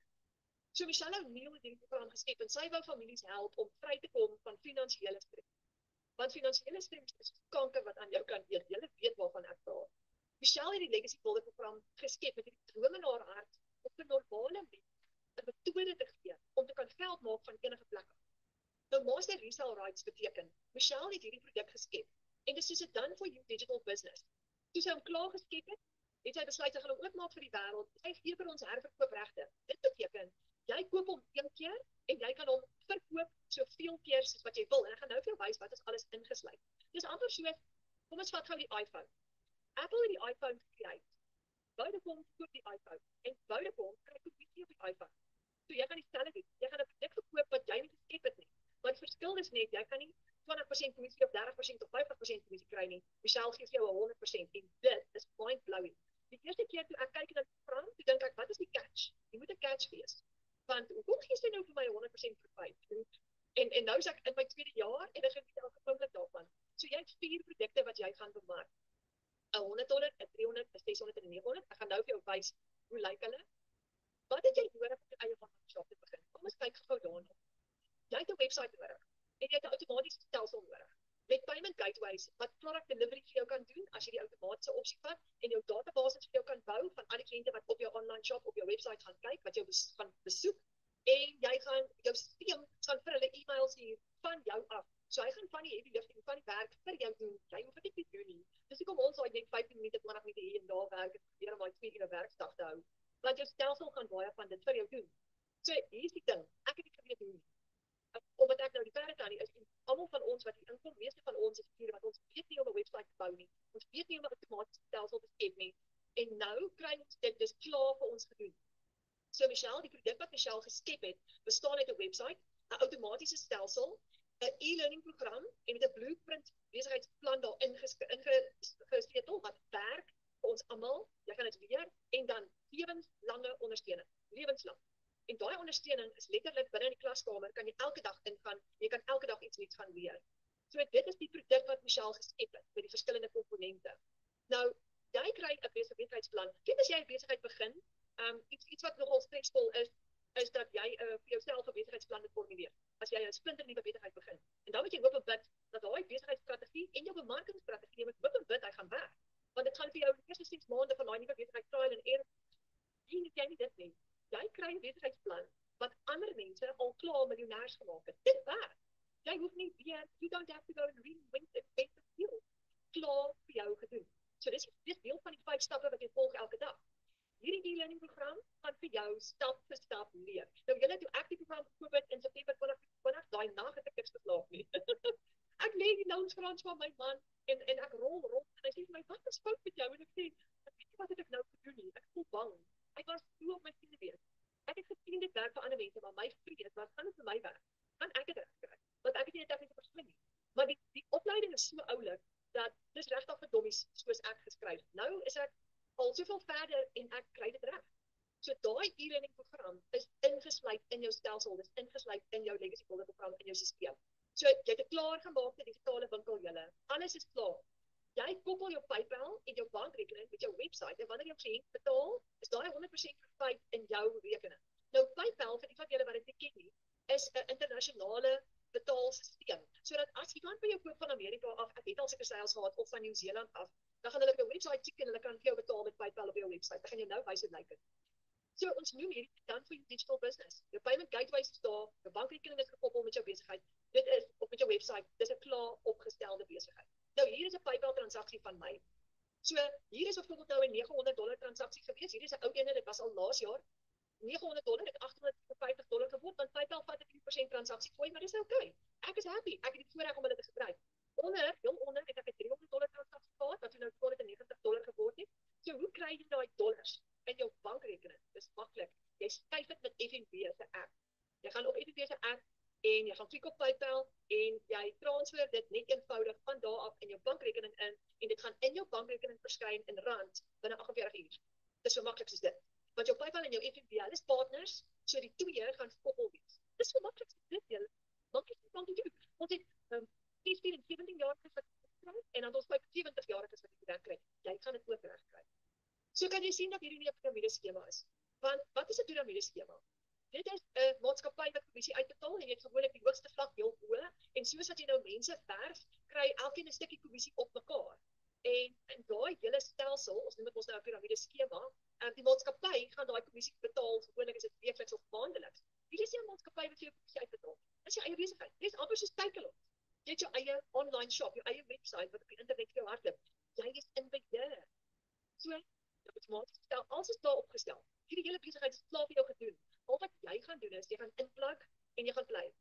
So Michelle O'Neil het hierdie program geskep en sy wou families help om vry te kom van finansiële stres. Want finansiële stres is kanker wat aan jou kan eet. Jy weet waarvan ek praat. Michelle het die Legacy Builder program geskep met hierdie droom in haar hart om vir normale mense 'n metode te gee om te kan geld maak van enige plek af. Nou Master Retail Rights beteken, Michelle het hierdie produk geskep en dis soos 'n done for you digital business. Toe sy hom klaar geskep het sy besluit sy gaan hom oopmaak vir die wêreld. Sy gee vir ons herverkoopregte. Dit beteken jy koop hom een keer en jy kan hom verkoop soveel keer soos wat jy wil. En ek gaan nou vir jou wys wat is alles ingesluit. Dis amper so, kom ons vat gou die iPhone. Apple het die iPhone gekry. Vodacom koop die iPhone en Vodacom kry kommissie op die iPhone. So jy gaan dieselfde doen. Jy gaan 'n produk verkoop wat jy nie geskep het nie. Maar die verskil is net jy kan nie 20% kommissie of 30% of 50% kommissie kry nie. Michelle gee vir jou 100% en dit is mind blowing. Die eerste keer toe ek kyk na die program, toe dink ek wat is die catch? Jy moet 'n catch wees. Want hoekom gee jy nou vir my 100% profit? En nou is ek in my tweede jaar en ek geniet elke oomblik daarvan. So jy het 4 produkte wat jy gaan bemark. 'n $100, 'n $300, 'n $600 en 'n $900. Ek gaan nou vir jou wys hoe lyk hulle. Wat het jy nodig om jou eie online shop te begin? Kom ons kyk gou daarna. Jy het 'n webwerf nodig en jy het 'n outomatiese stelsel nodig. Met payment gateways wat product delivery vir jou kan doen as jy die outomatiese opsie vat en jou database vir jou kan bou van al die kliënte wat op jou online shop op jou webwerf gaan kyk, wat jou gaan besoek en jy gaan jou stelsel gaan vir hulle e-mails hier van jou af. So hy gaan van die heavy lifting van die werk vir jou doen. Jy hoef dit nie te doen nie. Dis hoekom ons net 15 minute, 20 minute hier en daar werk en probeer om daai 2 ure werkdag te hou. Want jou stelsel gaan baie van dit vir jou doen. So hier's die ding. Ek het dit geweet hoe. Omdat ek nou die perde kan nie, is almal van ons wat hier inkom, meeste van ons is hier wat ons weet nie om 'n webwerf te bou nie. Ons weet nie om 'n outomatiese stelsel te skep nie. En nou kry ons dit dis klaar vir ons gedoen. So Michelle, die produk wat Michelle geskep het, bestaan uit 'n webwerf, 'n outomatiese stelsel, 'n e-learning program en met 'n blueprint besigheidsplan daarin gesleutel wat werk vir ons almal. Jy gaan dit leer en dan lewenslange ondersteuning, lewenslang. En daai ondersteuning is letterlik binne in die klaskamer, kan jy elke dag ingaan, jy kan elke dag iets nuuts gaan leer. So dit is die produk wat Michelle geskep het met die verskillende komponente. Nou, jy kry 'n besigheidsplan. Kyk as jy 'n besigheid begin, iets wat nogal stresvol is dat jy vir jouself 'n besigheidsplan moet formuleer. As jy 'n splinternuwe besigheid begin. En dan moet jy hoop en bid dat daai besigheidsstrategie en jou bemarkingsstrategie met hoop en bid hy gaan werk. Want dit gaan vir jou die eerste 6 maande van daai nuwe besigheid trial and error. Jy nie dit nie. Jy kry 'n besigheidsplan wat ander mense al klaar miljonêers gemaak het. Dit werk. Jy hoef nie weer, you don't have to go and reinvent the wheel. Klaar vir jou gedoen. So dis deel van die 5 stappe wat jy volg elke dag. Hierdie e-learning program gaan vir jou stap vir stap leer. Nou julle toe ek die program gekoop het in September 2020, daai nag het ek niks geslaap nie. Ek lê die lounge van my man en ek rol en hy sê vir my, "Wat is fout met jou?" En ek sê, "Ek weet nie wat het ek nou gedoen nie. Ek voel bang." Ek was so op my senuwees. Ek het gesien dit werk vir ander mense, maar my vrees was gaan dit vir my werk. Gaan ek dit regkry? Want ek het nie 'n tegniese persoon nie. Maar die opleiding is so oulik dat dis regtig vir dommies soos ek geskryf. Nou is ek al soveel al verder en ek kry dit reg. So daai e-learning program is ingesluit in jou stelsel, dis ingesluit in jou legacy builder program in jou stelsel. So jy het 'n klaargemaakte digitale winkel julle. Alles is klaar. Jy koppel jou PayPal en jou bankrekening met jou webwerf en wanneer jou kliënt betaal, is daai 100% verfeit in jou rekening. Nou PayPal vir die van julle wat dit nie ken nie, is 'n internasionale betaalstelsel. Sodat as iemand by jou koop van Amerika af, ek het al seker sales gehad of van Nieu-Seeland af, dan gaan hulle op jou webwerf check en hulle kan vir jou betaal met PayPal op jou webwerf. Dan gaan jy nou wys hoe lyk dit. So ons noem hierdie dan vir jou digital business. Jou payment gateway is daar, jou bankrekening is gekoppel met jou besigheid. Dit is op met jou webwerf, dis 'n klaar opgestelde besigheid. Nou hier is 'n PayPal transaksie van my. So hier is byvoorbeeld nou 'n $900 transaksie gewees. Hier is 'n ou ene, dit was al laas jaar. $900 het $850 geword, want PayPal vat 'n 10% transaksie fooi, maar dis okay. Ek is happy. Ek het die voorreg om hulle te gebruik. Heel onder het ek 'n $300 transaksie gehad, wat nou $290 geword het. So hoe kry jy daai dollars in jou bankrekening? Dis maklik. Jy skuif dit met FNB se app. Jy gaan op FNB se app en jy gaan klik op PayPal en jy transfer dit net eenvoudig van daar af in jou bankrekening in en dit gaan in jou bankrekening verskyn in rand binne 48 uur. Dis so maklik soos dit. Want jou PayPal en jou FNB, hulle is partners, so die twee gaan gekoppel wees. Dis so maklik soos dit, julle. Maklik is om te doen. Ons het 16 en 17 jaar wat kry en dan ons 70 jaar wat jy dan kry. Jy gaan dit ook reg kry. So kan jy sien dat hierdie nie 'n piramideskema is. Want wat is 'n piramideskema? Dit is 'n maatskappy wat kommissie uitbetaal en jy het gewoonlik die hoogste vlak heel bo en soos wat jy nou mense werf, kry elkeen 'n stukkie kommissie op mekaar. En in daai hele stelsel, ons noem dit mos nou 'n piramideskema, die maatskappy gaan daai kommissie betaal, gewoonlik is dit weekliks of maandeliks. Wie is die maatskappy wat vir jou kommissie uitbetaal? Dis jou eie besigheid. Dis amper soos Takealot. Jy het jou eie online shop, jou eie webwerf wat op die internet vir jou hardloop. Jy is in beheer. So, dit moet maar stel, alles is daar opgestel. Hierdie hele besigheid is klaar vir jou gedoen. Al wat jy gaan doen is, jy gaan inplug en jy gaan bly.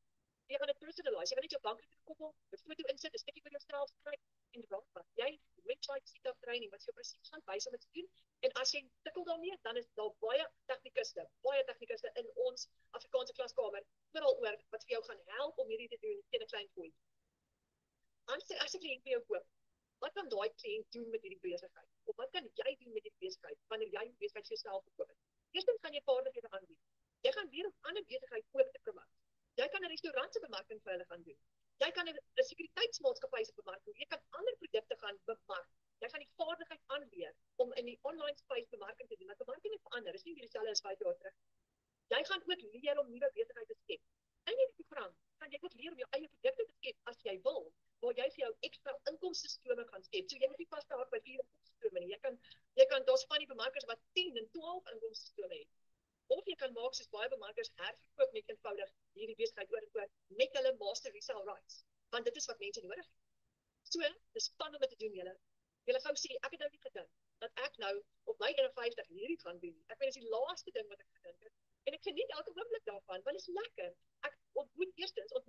Jy gaan dit personalize, jy gaan net jou bankrekening koppel, 'n foto insit, 'n stukkie vir jouself skryf en raak wat. Jy website sit op training wat jy presies gaan wys om dit te doen. En as jy sukkel daarmee, dan is daar baie tegnikuste in ons Afrikaanse klaskamer oral oor wat vir jou gaan help om hierdie te doen teen 'n klein fooi. As 'n kliënt by jou koop, wat kan daai kliënt doen met hierdie besigheid? Of wat kan jy doen met hierdie besigheid wanneer jy die besigheid vir jouself verkoop? Eerstens gaan jy vaardighede aanbied. Jy gaan weer 'n ander besigheid ook te promote. Jy kan 'n restaurant se bemarking vir hulle gaan doen. Jy kan 'n sekuriteitsmaatskappy se bemarking, jy kan ander produkte gaan bemark. Jy gaan die vaardigheid aanleer om in die online space bemarking te doen. Want bemarking het verander, is nie meer dieselfde as 5 jaar terug. Jy gaan ook leer om nuwe besighede te skep. In hierdie program gaan jy ook leer om jou eie produkte te skep as jy wil, waar jy vir jou ekstra inkomstestrome gaan skep. So jy moet nie vasgehou by 4 inkomstestrome nie. Jy kan daar's van die bemarkers wat 10 en 12 inkomstestrome het. Of jy kan maak soos baie bemarkers herverkoop net eenvoudig hierdie besigheid oor en oor met hulle master resale rights, want dit is wat mense nodig het. So, dis span om dit te doen julle. Julle gou sê, ek het nou nie gedink dat ek nou op my 51 hierdie gaan doen. Ek weet dis die laaste ding wat ek gedink het. En ek geniet elke oomblik daarvan, want dit is lekker. Ek ontmoet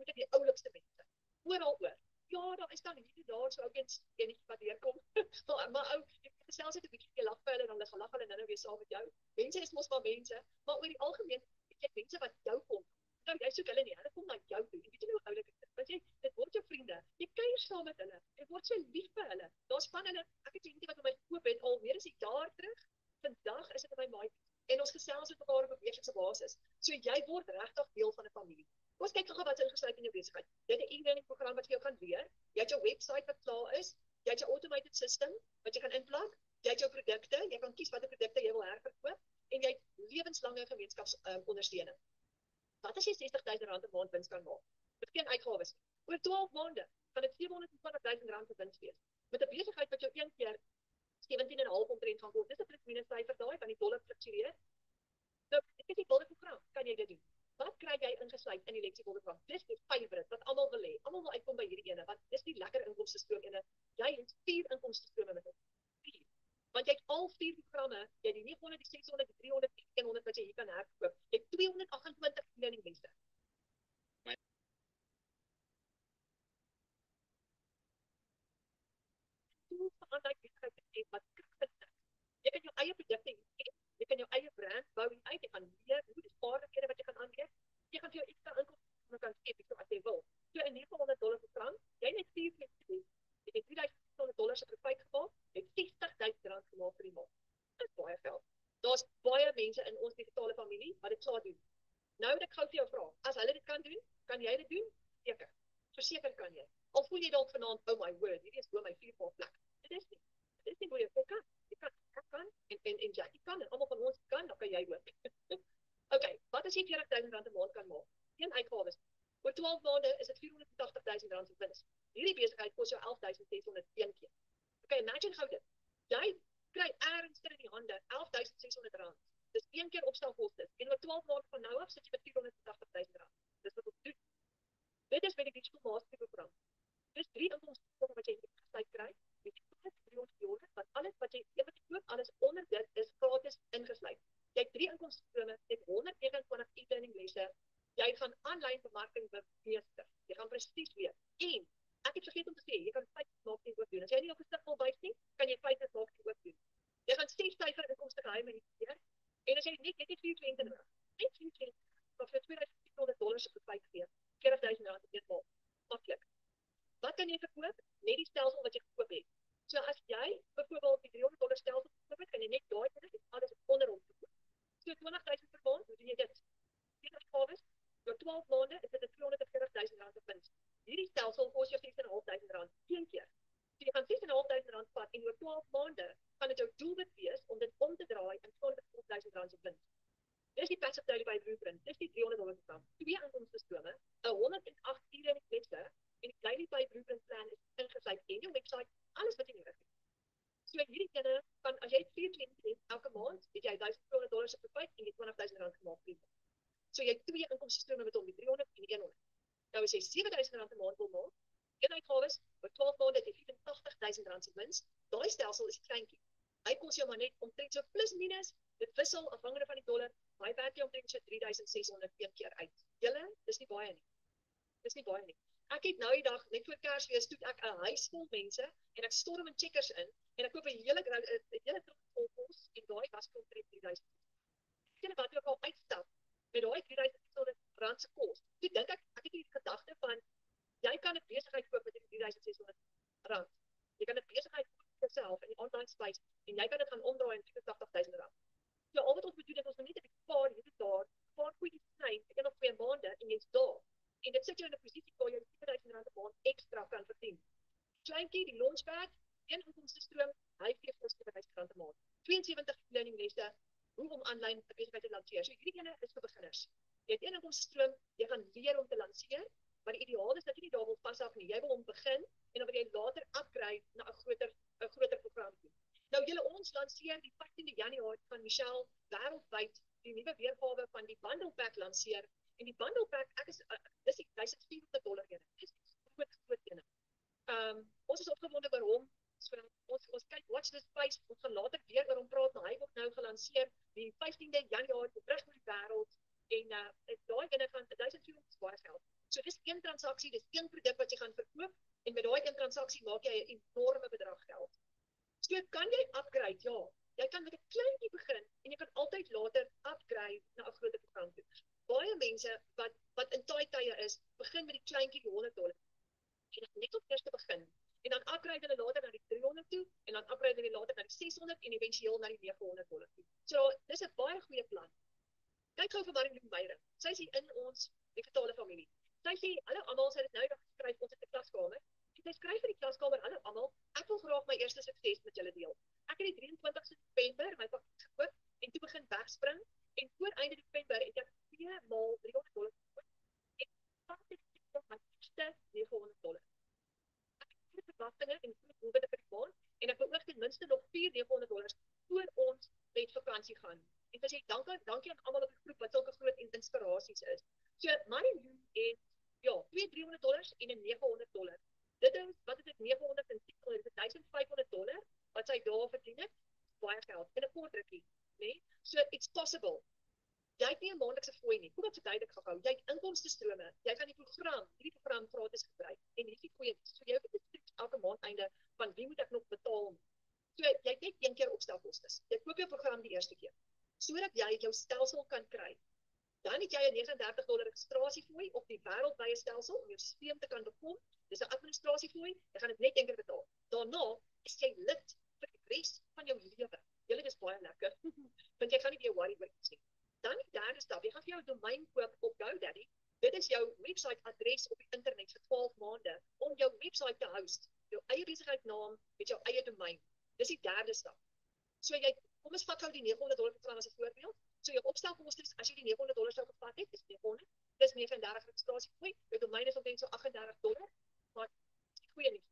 ek die oulikste mense. Oral oor. Ja, daar is dan hierdie daar so ouens enetjie wat deurkom. maar ou, jy gesels net 'n bietjie, jy lag vir hulle en dan lag hulle nou weer saam met jou. Mense is mos maar mense, maar oor die algemeen het jy mense wat jou kom. Nou jy soek hulle nie, hulle kom na jou toe. Jy weet jy hoe oulik dit is. Want dit word jou vriende. Jy kuier saam met hulle. Jy word so lief vir hulle. Daar's van hulle, ek het iemand wat my gekoop het al meer as 'n jaar terug. Vandag is dit by my en ons gesels met mekaar op 'n weeklikse basis. So jy word regtig deel van 'n familie. Ons kyk gou wat ingesluit in jou besigheid. Jy het 'n e-learning program wat vir jou gaan leer. Jy het jou webwerf wat klaar is. Jy het jou automated system wat jy kan inplug. Jy het jou produkte, jy kan kies watter produkte jy wil herverkoop en jy het lewenslange gemeenskapsondersteuning. Wat as jy R60,000 'n maand wins kan maak? Met geen uitgawes. Oor 12 maande gaan dit R720,000 se wins wees. Met 'n besigheid wat jou een keer 17,5 omtrent gaan word. Dis 'n plus minus syfer daai want die dollar fluktueer. Nou, ek die dollar program, kan jy dit doen? Wat kry jy ingesluit in die leksiebolde program? Dis die favorite wat almal wil hê. Almal wil uitkom by hierdie ene want dis die lekker inkomstestroom ene. Jy het 4 inkomstestrome met dit. 4. Want jy het al 4 programme, jy het die 900, die 600, die 300, die 100 wat jy hier kan herkoop. Jy het 228 learning mense. Hoe verander jy dit wat kragtig? Jy kan jou eie produkte hê. Jy kan jou eie brand bou en uit. Jy gaan leer hoe die vaardighede wat jy gaan aanleer. Jy gaan vir jou ekstra inkomste kan skep as jy wil. So 'n $900 program, jy net 4 keer doen. Jy het $3,600 se profit gemaak, jy het $60,000 gemaak vir die maand. Dit is baie Daar's baie mense in ons digitale familie wat dit klaar doen. Nou wil ek gou vir jou vra, as hulle dit kan doen, kan jy dit doen? Seker. Verseker kan jy. Al voel jy dalk vanaand, oh my word, hierdie is bo my vuurpaal plek. Dit is nie. Dit is nie hoe jy kan. Ek kan en Jackie kan en almal van ons kan, dan kan jy ook. Okay, wat as jy R40,000 'n maand kan maak? Geen uitgawes. Oor 12 maande is dit R480,000 se wins. Hierdie besigheid kos jou 11,600 een keer. Okay, imagine gou dit. Jy kry ergens in die hande R11,600. Dis een keer opstelkostes. En oor 12 maande van nou af sit jy met R480,000. Dis wat ons doen. Dit is met die digital mastery program. Dis 3 inkomste wat jy in die gesluit kry. Jy het €300, want alles wat jy koop, alles onder dit is gratis ingesluit. Jy het 3 inkomstestrome, jy het 129 e-learning lesse. Jy gaan aanlyn bemarking bemeester. Jy gaan presies weet. En ek het vergeet om te sê, jy kan 5 marketing ook doen. As jy nie op 'n stuk wil wys nie, kan jy 5 marketing ook doen. Jy gaan 6 syfer inkomste geheim manipuleer. En as jy net 4 kliënte nodig, net 4 kliënte, dan vir $2,400 op 5 gee, R40,000 in 1 maand. Maklik. Wat kan jy verkoop? Net die stelsel wat jy gekoop het. So as jy byvoorbeeld die $300 stelsel gekoop het, kan jy net daai alles onder hom verkoop. So 20,000 per maand, hoe doen jy dit? Geen uitgawes. Oor 12 maande is dit R240,000 se wins. Hierdie stelsel kos jou R6,500 een keer. So jy gaan R6,500 vat en oor 12 maande gaan dit jou doelwit wees om dit om te draai in R240,000 se wins. Dis die passive daily by blueprint. Dis die $300 program. 2 inkomstestrome, 108 ure in lesse en die daily by blueprint plan is ingesluit in jou website, alles wat jy nodig het. So hierdie dinge kan as jy 4 kliënte het elke maand, het jy $1,200 op 5 en jy R20,000 gemaak. So jy het 2 inkomstestrome met hom, die 300 en die 100. Nou as jy R7,000 'n maand wil maak, een uitgawes, vir 12 maande het jy R84,000 se wins. Daai stelsel is kleintjie. Hy kos jou maar net omtrent so plus minus, dit wissel afhangende van die dollar, maar hy werk jy omtrent so 3,600 een keer uit. Julle, dis nie baie nie. Dis nie baie nie. Ek het nou die dag, net voor Kersfees, toe ek 'n huis vol mense en ek storm in Checkers in en ek koop 'n hele trok vol kos en daai was omtrent 3,000. Sien wat ook al uitstap met daai R3,600 se kos. Toe dink ek het hierdie gedagte van jy kan 'n besigheid koop met R3,600. Jy kan 'n besigheid koop vir jouself in die online space en jy kan dit gaan omdraai in R80,000. So al wat ons moet doen is ons moet net 'n paar hier daar, paar goeie sny, ek nog 2 maande en jy's daar. En dit sit jou in 'n posisie waar jy R7,000 'n maand ekstra kan verdien. Kleintjie, die launchpad, een inkomstestroom, hy gee vir R7,000 'n maand. 72 learning lesse, hoe om aanlyn 'n besigheid te lanseer. So hierdie ene is vir beginners. Jy het een inkomstestroom, jy gaan leer om te lanseer, maar die ideaal is dat jy nie daar wil vashou nie. Jy wil hom begin en dan wil jy later upgrade na 'n groter program toe. Nou julle ons lanseer die 15de Januarie van Michelle wêreldwyd die nuwe weergawe van die bundle pack lanseer. En die bundle pack, dis die $1,400 ene. Dis groot ene. Ons is opgewonde oor hom. So ons kyk watch this space. Ons gaan later weer oor hom praat, maar hy word nou gelanseer die 15de Januarie op reg oor die wêreld en daai ene van $1,400 baie geld. So dis een transaksie, dis een produk wat jy gaan verkoop en met daai een transaksie maak jy 'n enorme bedrag geld. So kan jy upgrade? Ja. Jy kan met 'n kleintjie begin en jy kan altyd later upgrade na 'n groter program toe. Baie mense wat in taai tye is, begin met die kleintjie die $100. En dan net op eers te begin. En dan upgrade hulle later na die $300 toe en dan upgrade hulle later na die $600 en eventueel na die $900 toe. So dis 'n baie goeie plan. Kyk gou vir Marilyn Meyer. Sy is hier in ons digitale familie. Sy sê, hallo almal, sy het nou nog geskryf ons het 'n klaskamer. En sy skryf vir die klaskamer, hallo almal, ek wil graag my eerste sukses met julle deel. Ek het die 23ste November my pakket gekoop en toe begin wegspring en voor einde November het ek 2 maal $300 gekoop. En prakties my eerste $900. Ek het verwagtinge en doelwitte vir die maand en ek beoog ten minste nog 4 $900 voor ons met vakansie gaan. En sy sê dankie aan almal op die groep wat sulke groot inspirasies is. So Marilyn het ja, 2 $300 en 'n $900. Dit is wat is dit $900 en $1,500 wat sy daar verdien het. Baie geld in 'n kort rukkie, né? So it's possible. Jy het nie 'n maandelikse fooi nie. Kom ek verduidelik gou. Jy het inkomstestrome. Jy kan hierdie program gratis gebruik en hierdie goeie so jy het dit elke maand einde van wie moet ek nog betaal? So jy het net een keer opstelkostes. Jy koop jou program die eerste keer sodat jy jou stelsel kan kry. Dan het jy 'n $39 registrasiefooi op die wêreldwye stelsel om jou stelsel te kan bekom. Dis 'n administrasiefooi. Jy gaan dit net een keer betaal. Daarna is jy lid vir die res van jou lewe. Julle is baie lekker. Want jy staan as 'n voorbeeld. So jou opstelkostes as jy die $900 sou gevat het, is 900 plus 39 registrasiefooi. Jou domein is omtrent so $38, maar dis die goeie nuus.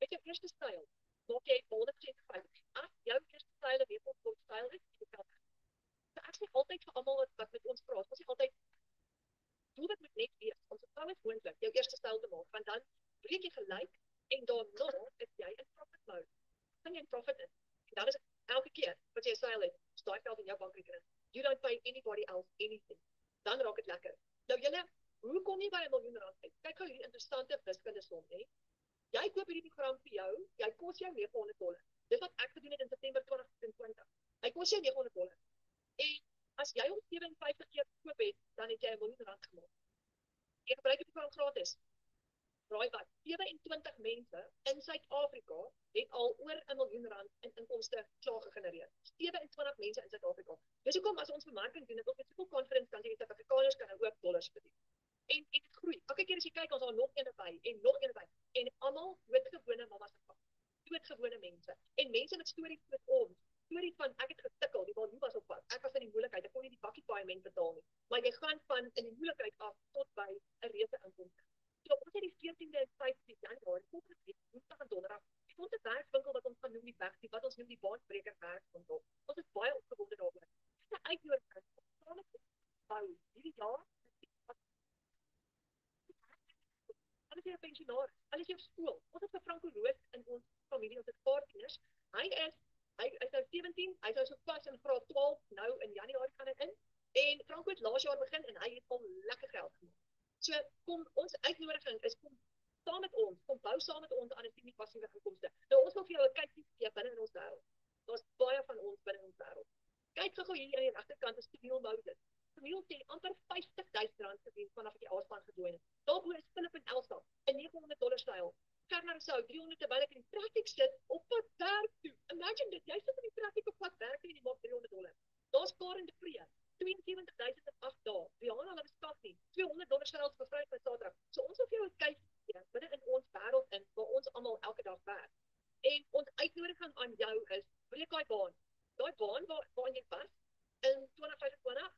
Met jou eerste styl maak jy 100% fout. As jou eerste styl 'n webwerf styl is, jy betaal. So ek sê altyd vir almal wat met ons praat, ons sê altyd doelwit moet net wees om so gou as moontlik jou eerste styl te maak, want dan breek jy gelyk en daarna is jy in profit mode. Dan jy in profit in. En dan is dit elke keer wat jy 'n styl het, is daai geld in jou bankrekening. You don't pay anybody else anything. Dan raak dit lekker. Nou julle, hoe kom jy by R1 miljoen uit? Kyk gou hierdie interessante wiskunde som, hè. Jy koop hierdie program vir jou, jy kos jou $900. Dis wat ek gedoen het in September 2020. Hy kos jou $900. En as jy hom 57 keer gekoop het, dan het jy R1 miljoen gemaak. Jy gebruik die program gratis. Raai wat, 27 mense in Suid-Afrika het al oor R1 miljoen in inkomste klaar gegenereer. 27 mense in Suid-Afrika. Dis hoekom as ons bemarking doen, op soveel conference kan jy Suid-Afrikaners kan nou ook dollars verdien. En dit groei. Elke keer as jy kyk, ons daar nog een by en nog een by. En almal doodgewone mamas en papas. Doodgewone mense. En mense met stories met ons. Stories van ek het getikkel, die baljoen was op pad. Ek was in die moeilikheid, ek kon nie die bakkie paaiement betaal nie. Maar jy gaan van in die moeilikheid af tot by 'n reuse inkomste. So ons het die 14de en 15de Januarie volgende week, Woensdag en Donderdag, het ons 'n werkswinkel wat ons gaan noem wat ons noem die baanbreker werkswinkel. Ons is baie opgewonde daaroor. Dit is 'n uitnodiging om saam met ons te bou hierdie jaar. Al is jy 'n pensionaris, al is jy op skool. Ons het vir Franco Roos in ons familie, ons het 'n paar tieners. Hy is nou 17, hy sou so pas in graad 12 nou in Januarie gaan hy in. En Franco het laas jaar begin en hy het al lekker geld gemaak. So kom ons uitnodiging is kom saam met ons, kom bou saam met ons aan 'n semi-passiewe inkomste. Nou ons wil vir jou 'n kykie gee binne in ons wêreld. Daar's baie van ons binne in ons wêreld. Kyk gou hier aan die regterkant is Camille Moses. Camille sê amper R50,000 verdien vanaf die A-span gejoin het. Daarbo is Philip en Elsa, 'n $900 styl. Fernando Sou, 300 terwyl ek in die traffic sit op pad werk toe. Imagine dit, jy sit in die traffic op pad werk toe en jy maak $300. Daar's Karen de Vree, 72,000 in 8 dae. Rihanna, hulle beskaf nie. $200 styl vir Vrydag en Saterdag. So ons wil vir jou 'n kyk gee binne in ons wêreld in waar ons almal elke dag werk. En ons uitnodiging aan jou is, breek daai baan. Daai baan waarin jy was in 2025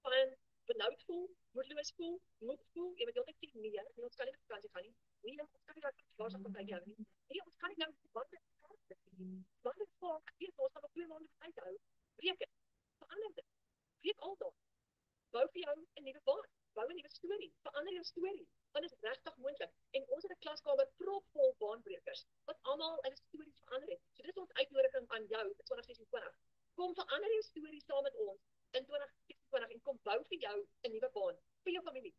van benoud voel, moedeloos voel, moeg voel, jy moet altyd sê nee, ons kan nie met vakansie gaan nie. Nee, ons kan nie laat van tyd hou nie. Nee, ons kan nie nou wanneer ons gaan op 2 maande uithou. Breek dit. Verander dit. Breek al daai. Bou vir jou 'n nuwe baan. Bou 'n nuwe storie. Verander jou storie. Want dit is regtig moontlik. En ons het 'n klaskamer propvol baanbrekers wat almal hulle stories verander het. So dit is ons uitnodiging aan jou in 2026. Kom verander jou storie saam met ons in 2026 en kom bou vir jou 'n nuwe baan vir jou familie.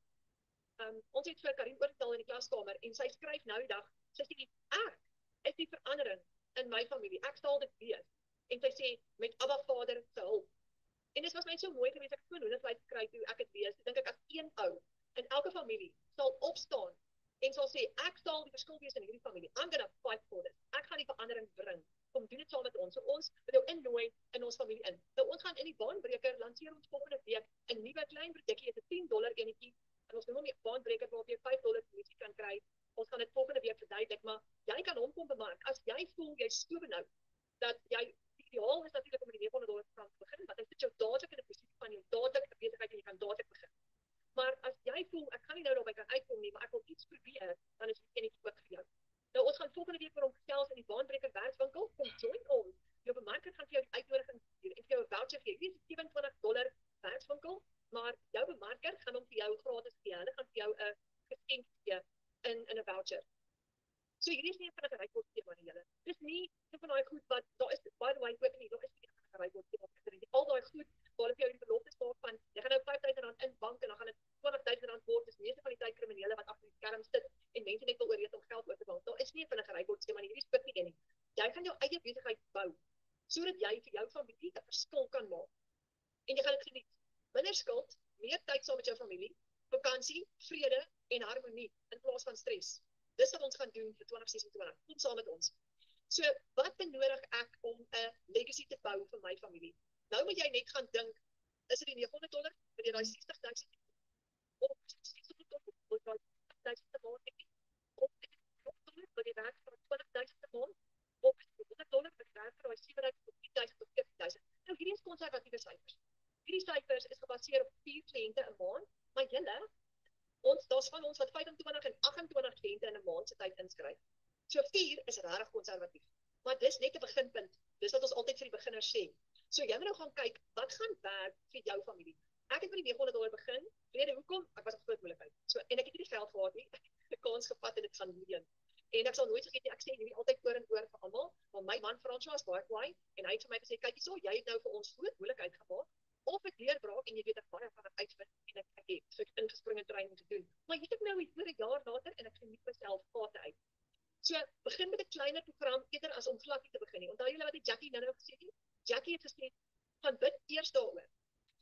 Ons het vir Karin oortal in die klaskamer en sy skryf nou die dag, sy sê ek is die verandering in my familie. Ek sal dit wees. En sy sê met Abba Vader se hulp. En dit was my so mooi geweest ek kon hoendervleis kry toe ek dit wees. Dink ek as een ou in elke familie sal opstaan en sal sê ek sal die verskil wees in hierdie familie. I'm gonna fight for this. Ek gaan die verandering bring. Kom doen dit saam met ons. So ons wil jou innooi in ons familie in. Nou ons gaan in die baanbreker lanseer ons volgende week 'n nuwe klein produkkie, dit is $10 enetjie. En ons noem hom die baanbreker waarop jy $5 kommissie kan kry. Ons gaan dit volgende week verduidelik, maar jy kan hom kom bemark. As jy voel jy so benoud dat jy ideaal is natuurlik om met die $900 te begin, want dit sit jou dadelik in 'n posisie van jou dadelik besigheid en jy kan dadelik begin. Maar as jy voel ek gaan nie nou daarby kan uitkom nie, maar ek wil iets probeer, dan is dit enetjie ook vir jou. Nou ons gaan volgende week oor hom gesels in die baanbreker werkswinkel. Kom join ons. Jou bemarker gaan vir jou die uitnodiging stuur en vir jou 'n voucher gee. Dit is $27 werkswinkel, maar jou bemarker gaan hom vir jou gratis gee. Hulle gaan vir jou 'n geskenk gee in 'n voucher. So hierdie is nie 'n vinnige rykos tema nie, julle. Dis nie so van daai goed wat daar is by the way ook nie, daar is nie 'n vinnige rykos tema nie. Al daai goed waar hulle vir jou die beloftes maak van jy gaan nou R5,000 in bank en dan gaan dit R20,000 word. Dis meeste van die tyd kriminele wat agter die skerm sit en mense net wil oorreed om geld oor te bring. Daar is nie 'n vinnige rykos tema nie. Hierdie is ook nie een nie. Jy gaan jou eie besigheid bou sodat jy vir jou familie 'n verskil kan maak. En jy gaan dit geniet. Minder skuld, meer tyd saam met jou familie, vakansie, vrede en harmonie in plaas van stres. Dis wat ons gaan doen vir 2026. Kom saam met ons. So, wat benodig ek om 'n legacy te bou vir my familie? Nou moet jy net gaan dink, is dit die $900, wil jy daai 60,000 of 60,000 wil jy daai 60,000 te maak hê? Of $100 wil jy werk vir 20,000 te maak? Of $100 wil jy werk vir daai 7,000 of 10,000 of 50,000? Nou, hierdie is konservatiewe syfers. Hierdie syfers is gebaseer op 4 kliënte 'n maand, maar daar's van ons wat 25 en 28 kliënte in 'n maand se tyd inskryf. So 4 is regtig konservatief. Maar dis net 'n beginpunt. Dis wat ons altyd vir die beginners sê. So jy moet nou gaan kyk, wat gaan werk vir jou familie? Ek het met die $900 begin. Rede hoekom? Ek was op groot moeilikheid. So en ek het nie die geld gehad nie. Ek het 'n kans gevat en dit gaan leen. En ek sal nooit vergeet nie, ek sê hierdie altyd oor en oor vir almal, maar my man François is baie kwaai en hy het vir my gesê, kyk hierso, jy het nou vir ons groot moeilikheid gemaak. Of dit deurbraak en jy weet ek baie van dit uitvind en ek het so ek ingespring en training gedoen. Maar hier het ek nou oor 'n jaar later en ek geniet myself gate uit. So begin met 'n kleiner program eerder as om glad nie te begin nie. Onthou julle wat die Jackie nou gesê het? Jackie het gesê, gaan bid eers daaroor.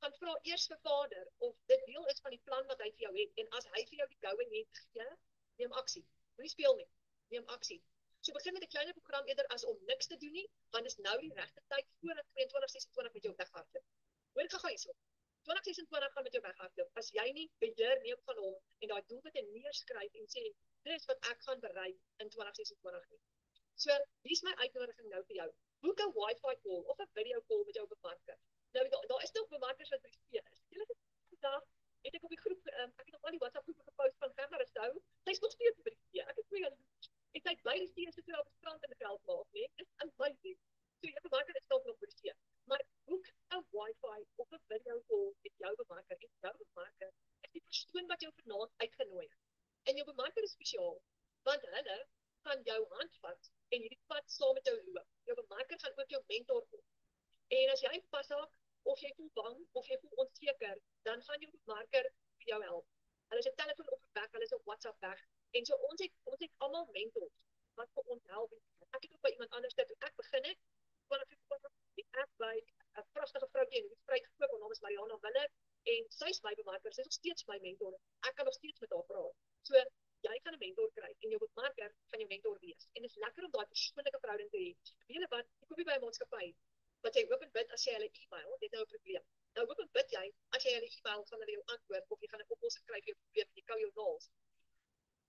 Gaan vra eers vir Vader of dit deel is van die plan wat hy vir jou het en as hy vir jou die goue het gee, neem aksie. Moenie speel nie. Neem aksie. So begin met 'n kleiner program eerder as om niks te doen nie, want dis nou die regte tyd voordat 2026 met jou weghardloop. Hoor ek gou hierso. 2026 gaan met jou weghardloop. As jy nie beheer neem van hom en daai doelwitte neerskryf en sê dis wat ek gaan bereik in 2026 nie. So, hier's my uitnodiging nou vir jou. Boek 'n Wi-Fi call of 'n video call met jou bemarker. Nou daar is nog bemarkers wat privé is. Julle het vandag het ek op die groep ek het op al die WhatsApp groepe gepost van Gerda Rousseau. Sy's nog steeds privé. Ek het twee en sy het by die see sit op die strand in geld maak, nee. Dis amazing. So jy bemarker is nog privé. Maar boek 'n Wi-Fi of 'n video call met jou bemarker en jou bemarker is die persoon wat jou vanaand uitgenooi het. En jou bemarker is spesiaal, want hulle gaan jou handvat en hierdie pad saam met jou loop. Jou bemarker gaan ook jou mentor word. En as jy pashaak, of jy voel bang, of jy voel onseker, dan gaan jou bemarker vir jou help. Hulle is 'n telefoon op weg, hulle is op WhatsApp weg. En so ons het almal mentors wat vir ons help. Ek het ook by iemand anders toe ek begin het, want ek het by 'n pragtige vroutjie in Hoedspruit gekoop, haar naam is Mariana Willer, en sy is my bemarker, sy is nog steeds my mentor. Ek kan nog steeds met haar praat. So jy gaan 'n mentor kry en jou bemarker gaan jou mentor wees. En dit is lekker om daai persoonlike verhouding te hê. Weet jy wat? Ek koop nie by 'n maatskappy wat jy hoop en bid as jy hulle e-mail, dit is nou 'n probleem. Nou hoop en bid jy as jy hulle e-mail gaan hulle jou antwoord of jy gaan 'n oplossing kry vir jou probleem en jy kou jou naels.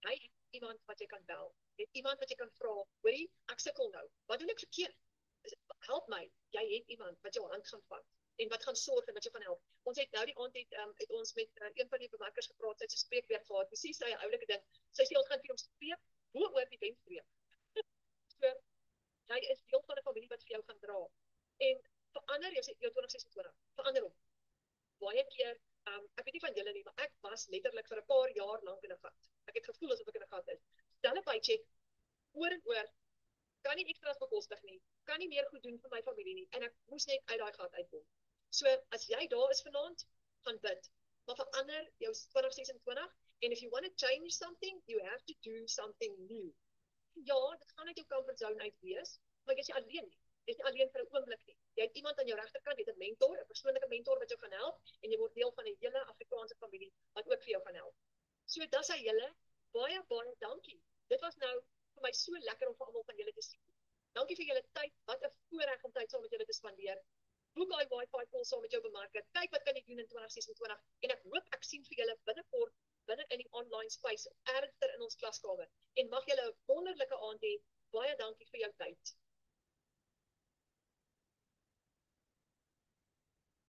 Jy het iemand wat jy kan bel. Jy het iemand wat jy kan vra, hoorie, ek sukkel nou. Wat doen ek verkeerd? Help my. Jy het iemand wat jou hand gaan vat en wat gaan sorg en wat jou gaan help. Ons het nou die aand het ons met een van die bemarkers gepraat, sy het 'n spreekwoord gehad. Presies sy 'n oulike ding. Sy sê ons gaan vir hom spreek oor die wenstreep. So jy is deel van 'n familie wat vir jou gaan dra. En verander jou 2026. Verander hom. Baie keer ek weet nie van julle nie, maar ek was letterlik vir 'n paar jaar lank in 'n gat. Ek het gevoel asof ek in 'n gat is. Stel 'n paycheck oor en oor. Kan nie ekstra's bekostig nie. Kan nie meer goed doen vir my familie nie en ek moes net uit daai gat uitkom. So as jy daar is vanaand, gaan bid. Maar verander jou 2026 and if you want to change something, you have to do something new. Ja, dit gaan uit jou comfort zone uit wees, maar jy is nie alleen nie. Jy is nie alleen vir 'n oomblik nie. Jy het iemand aan jou regterkant, jy het 'n mentor, 'n persoonlike mentor wat jou gaan help en jy word deel van 'n hele Afrikaanse familie wat ook vir jou gaan help. So dis aan julle baie dankie. Dit was nou vir my so lekker om vir almal van julle te sien. Dankie vir julle tyd. Wat 'n voorreg om tyd saam met julle te spandeer. Boek daai Wi-Fi call saam met jou bemarker. Kyk wat kan jy doen in 2026 en ek hoop ek sien vir julle binnekort binne in die online space erger in ons klaskamer. En mag julle 'n wonderlike aand hê. Baie dankie vir jou tyd.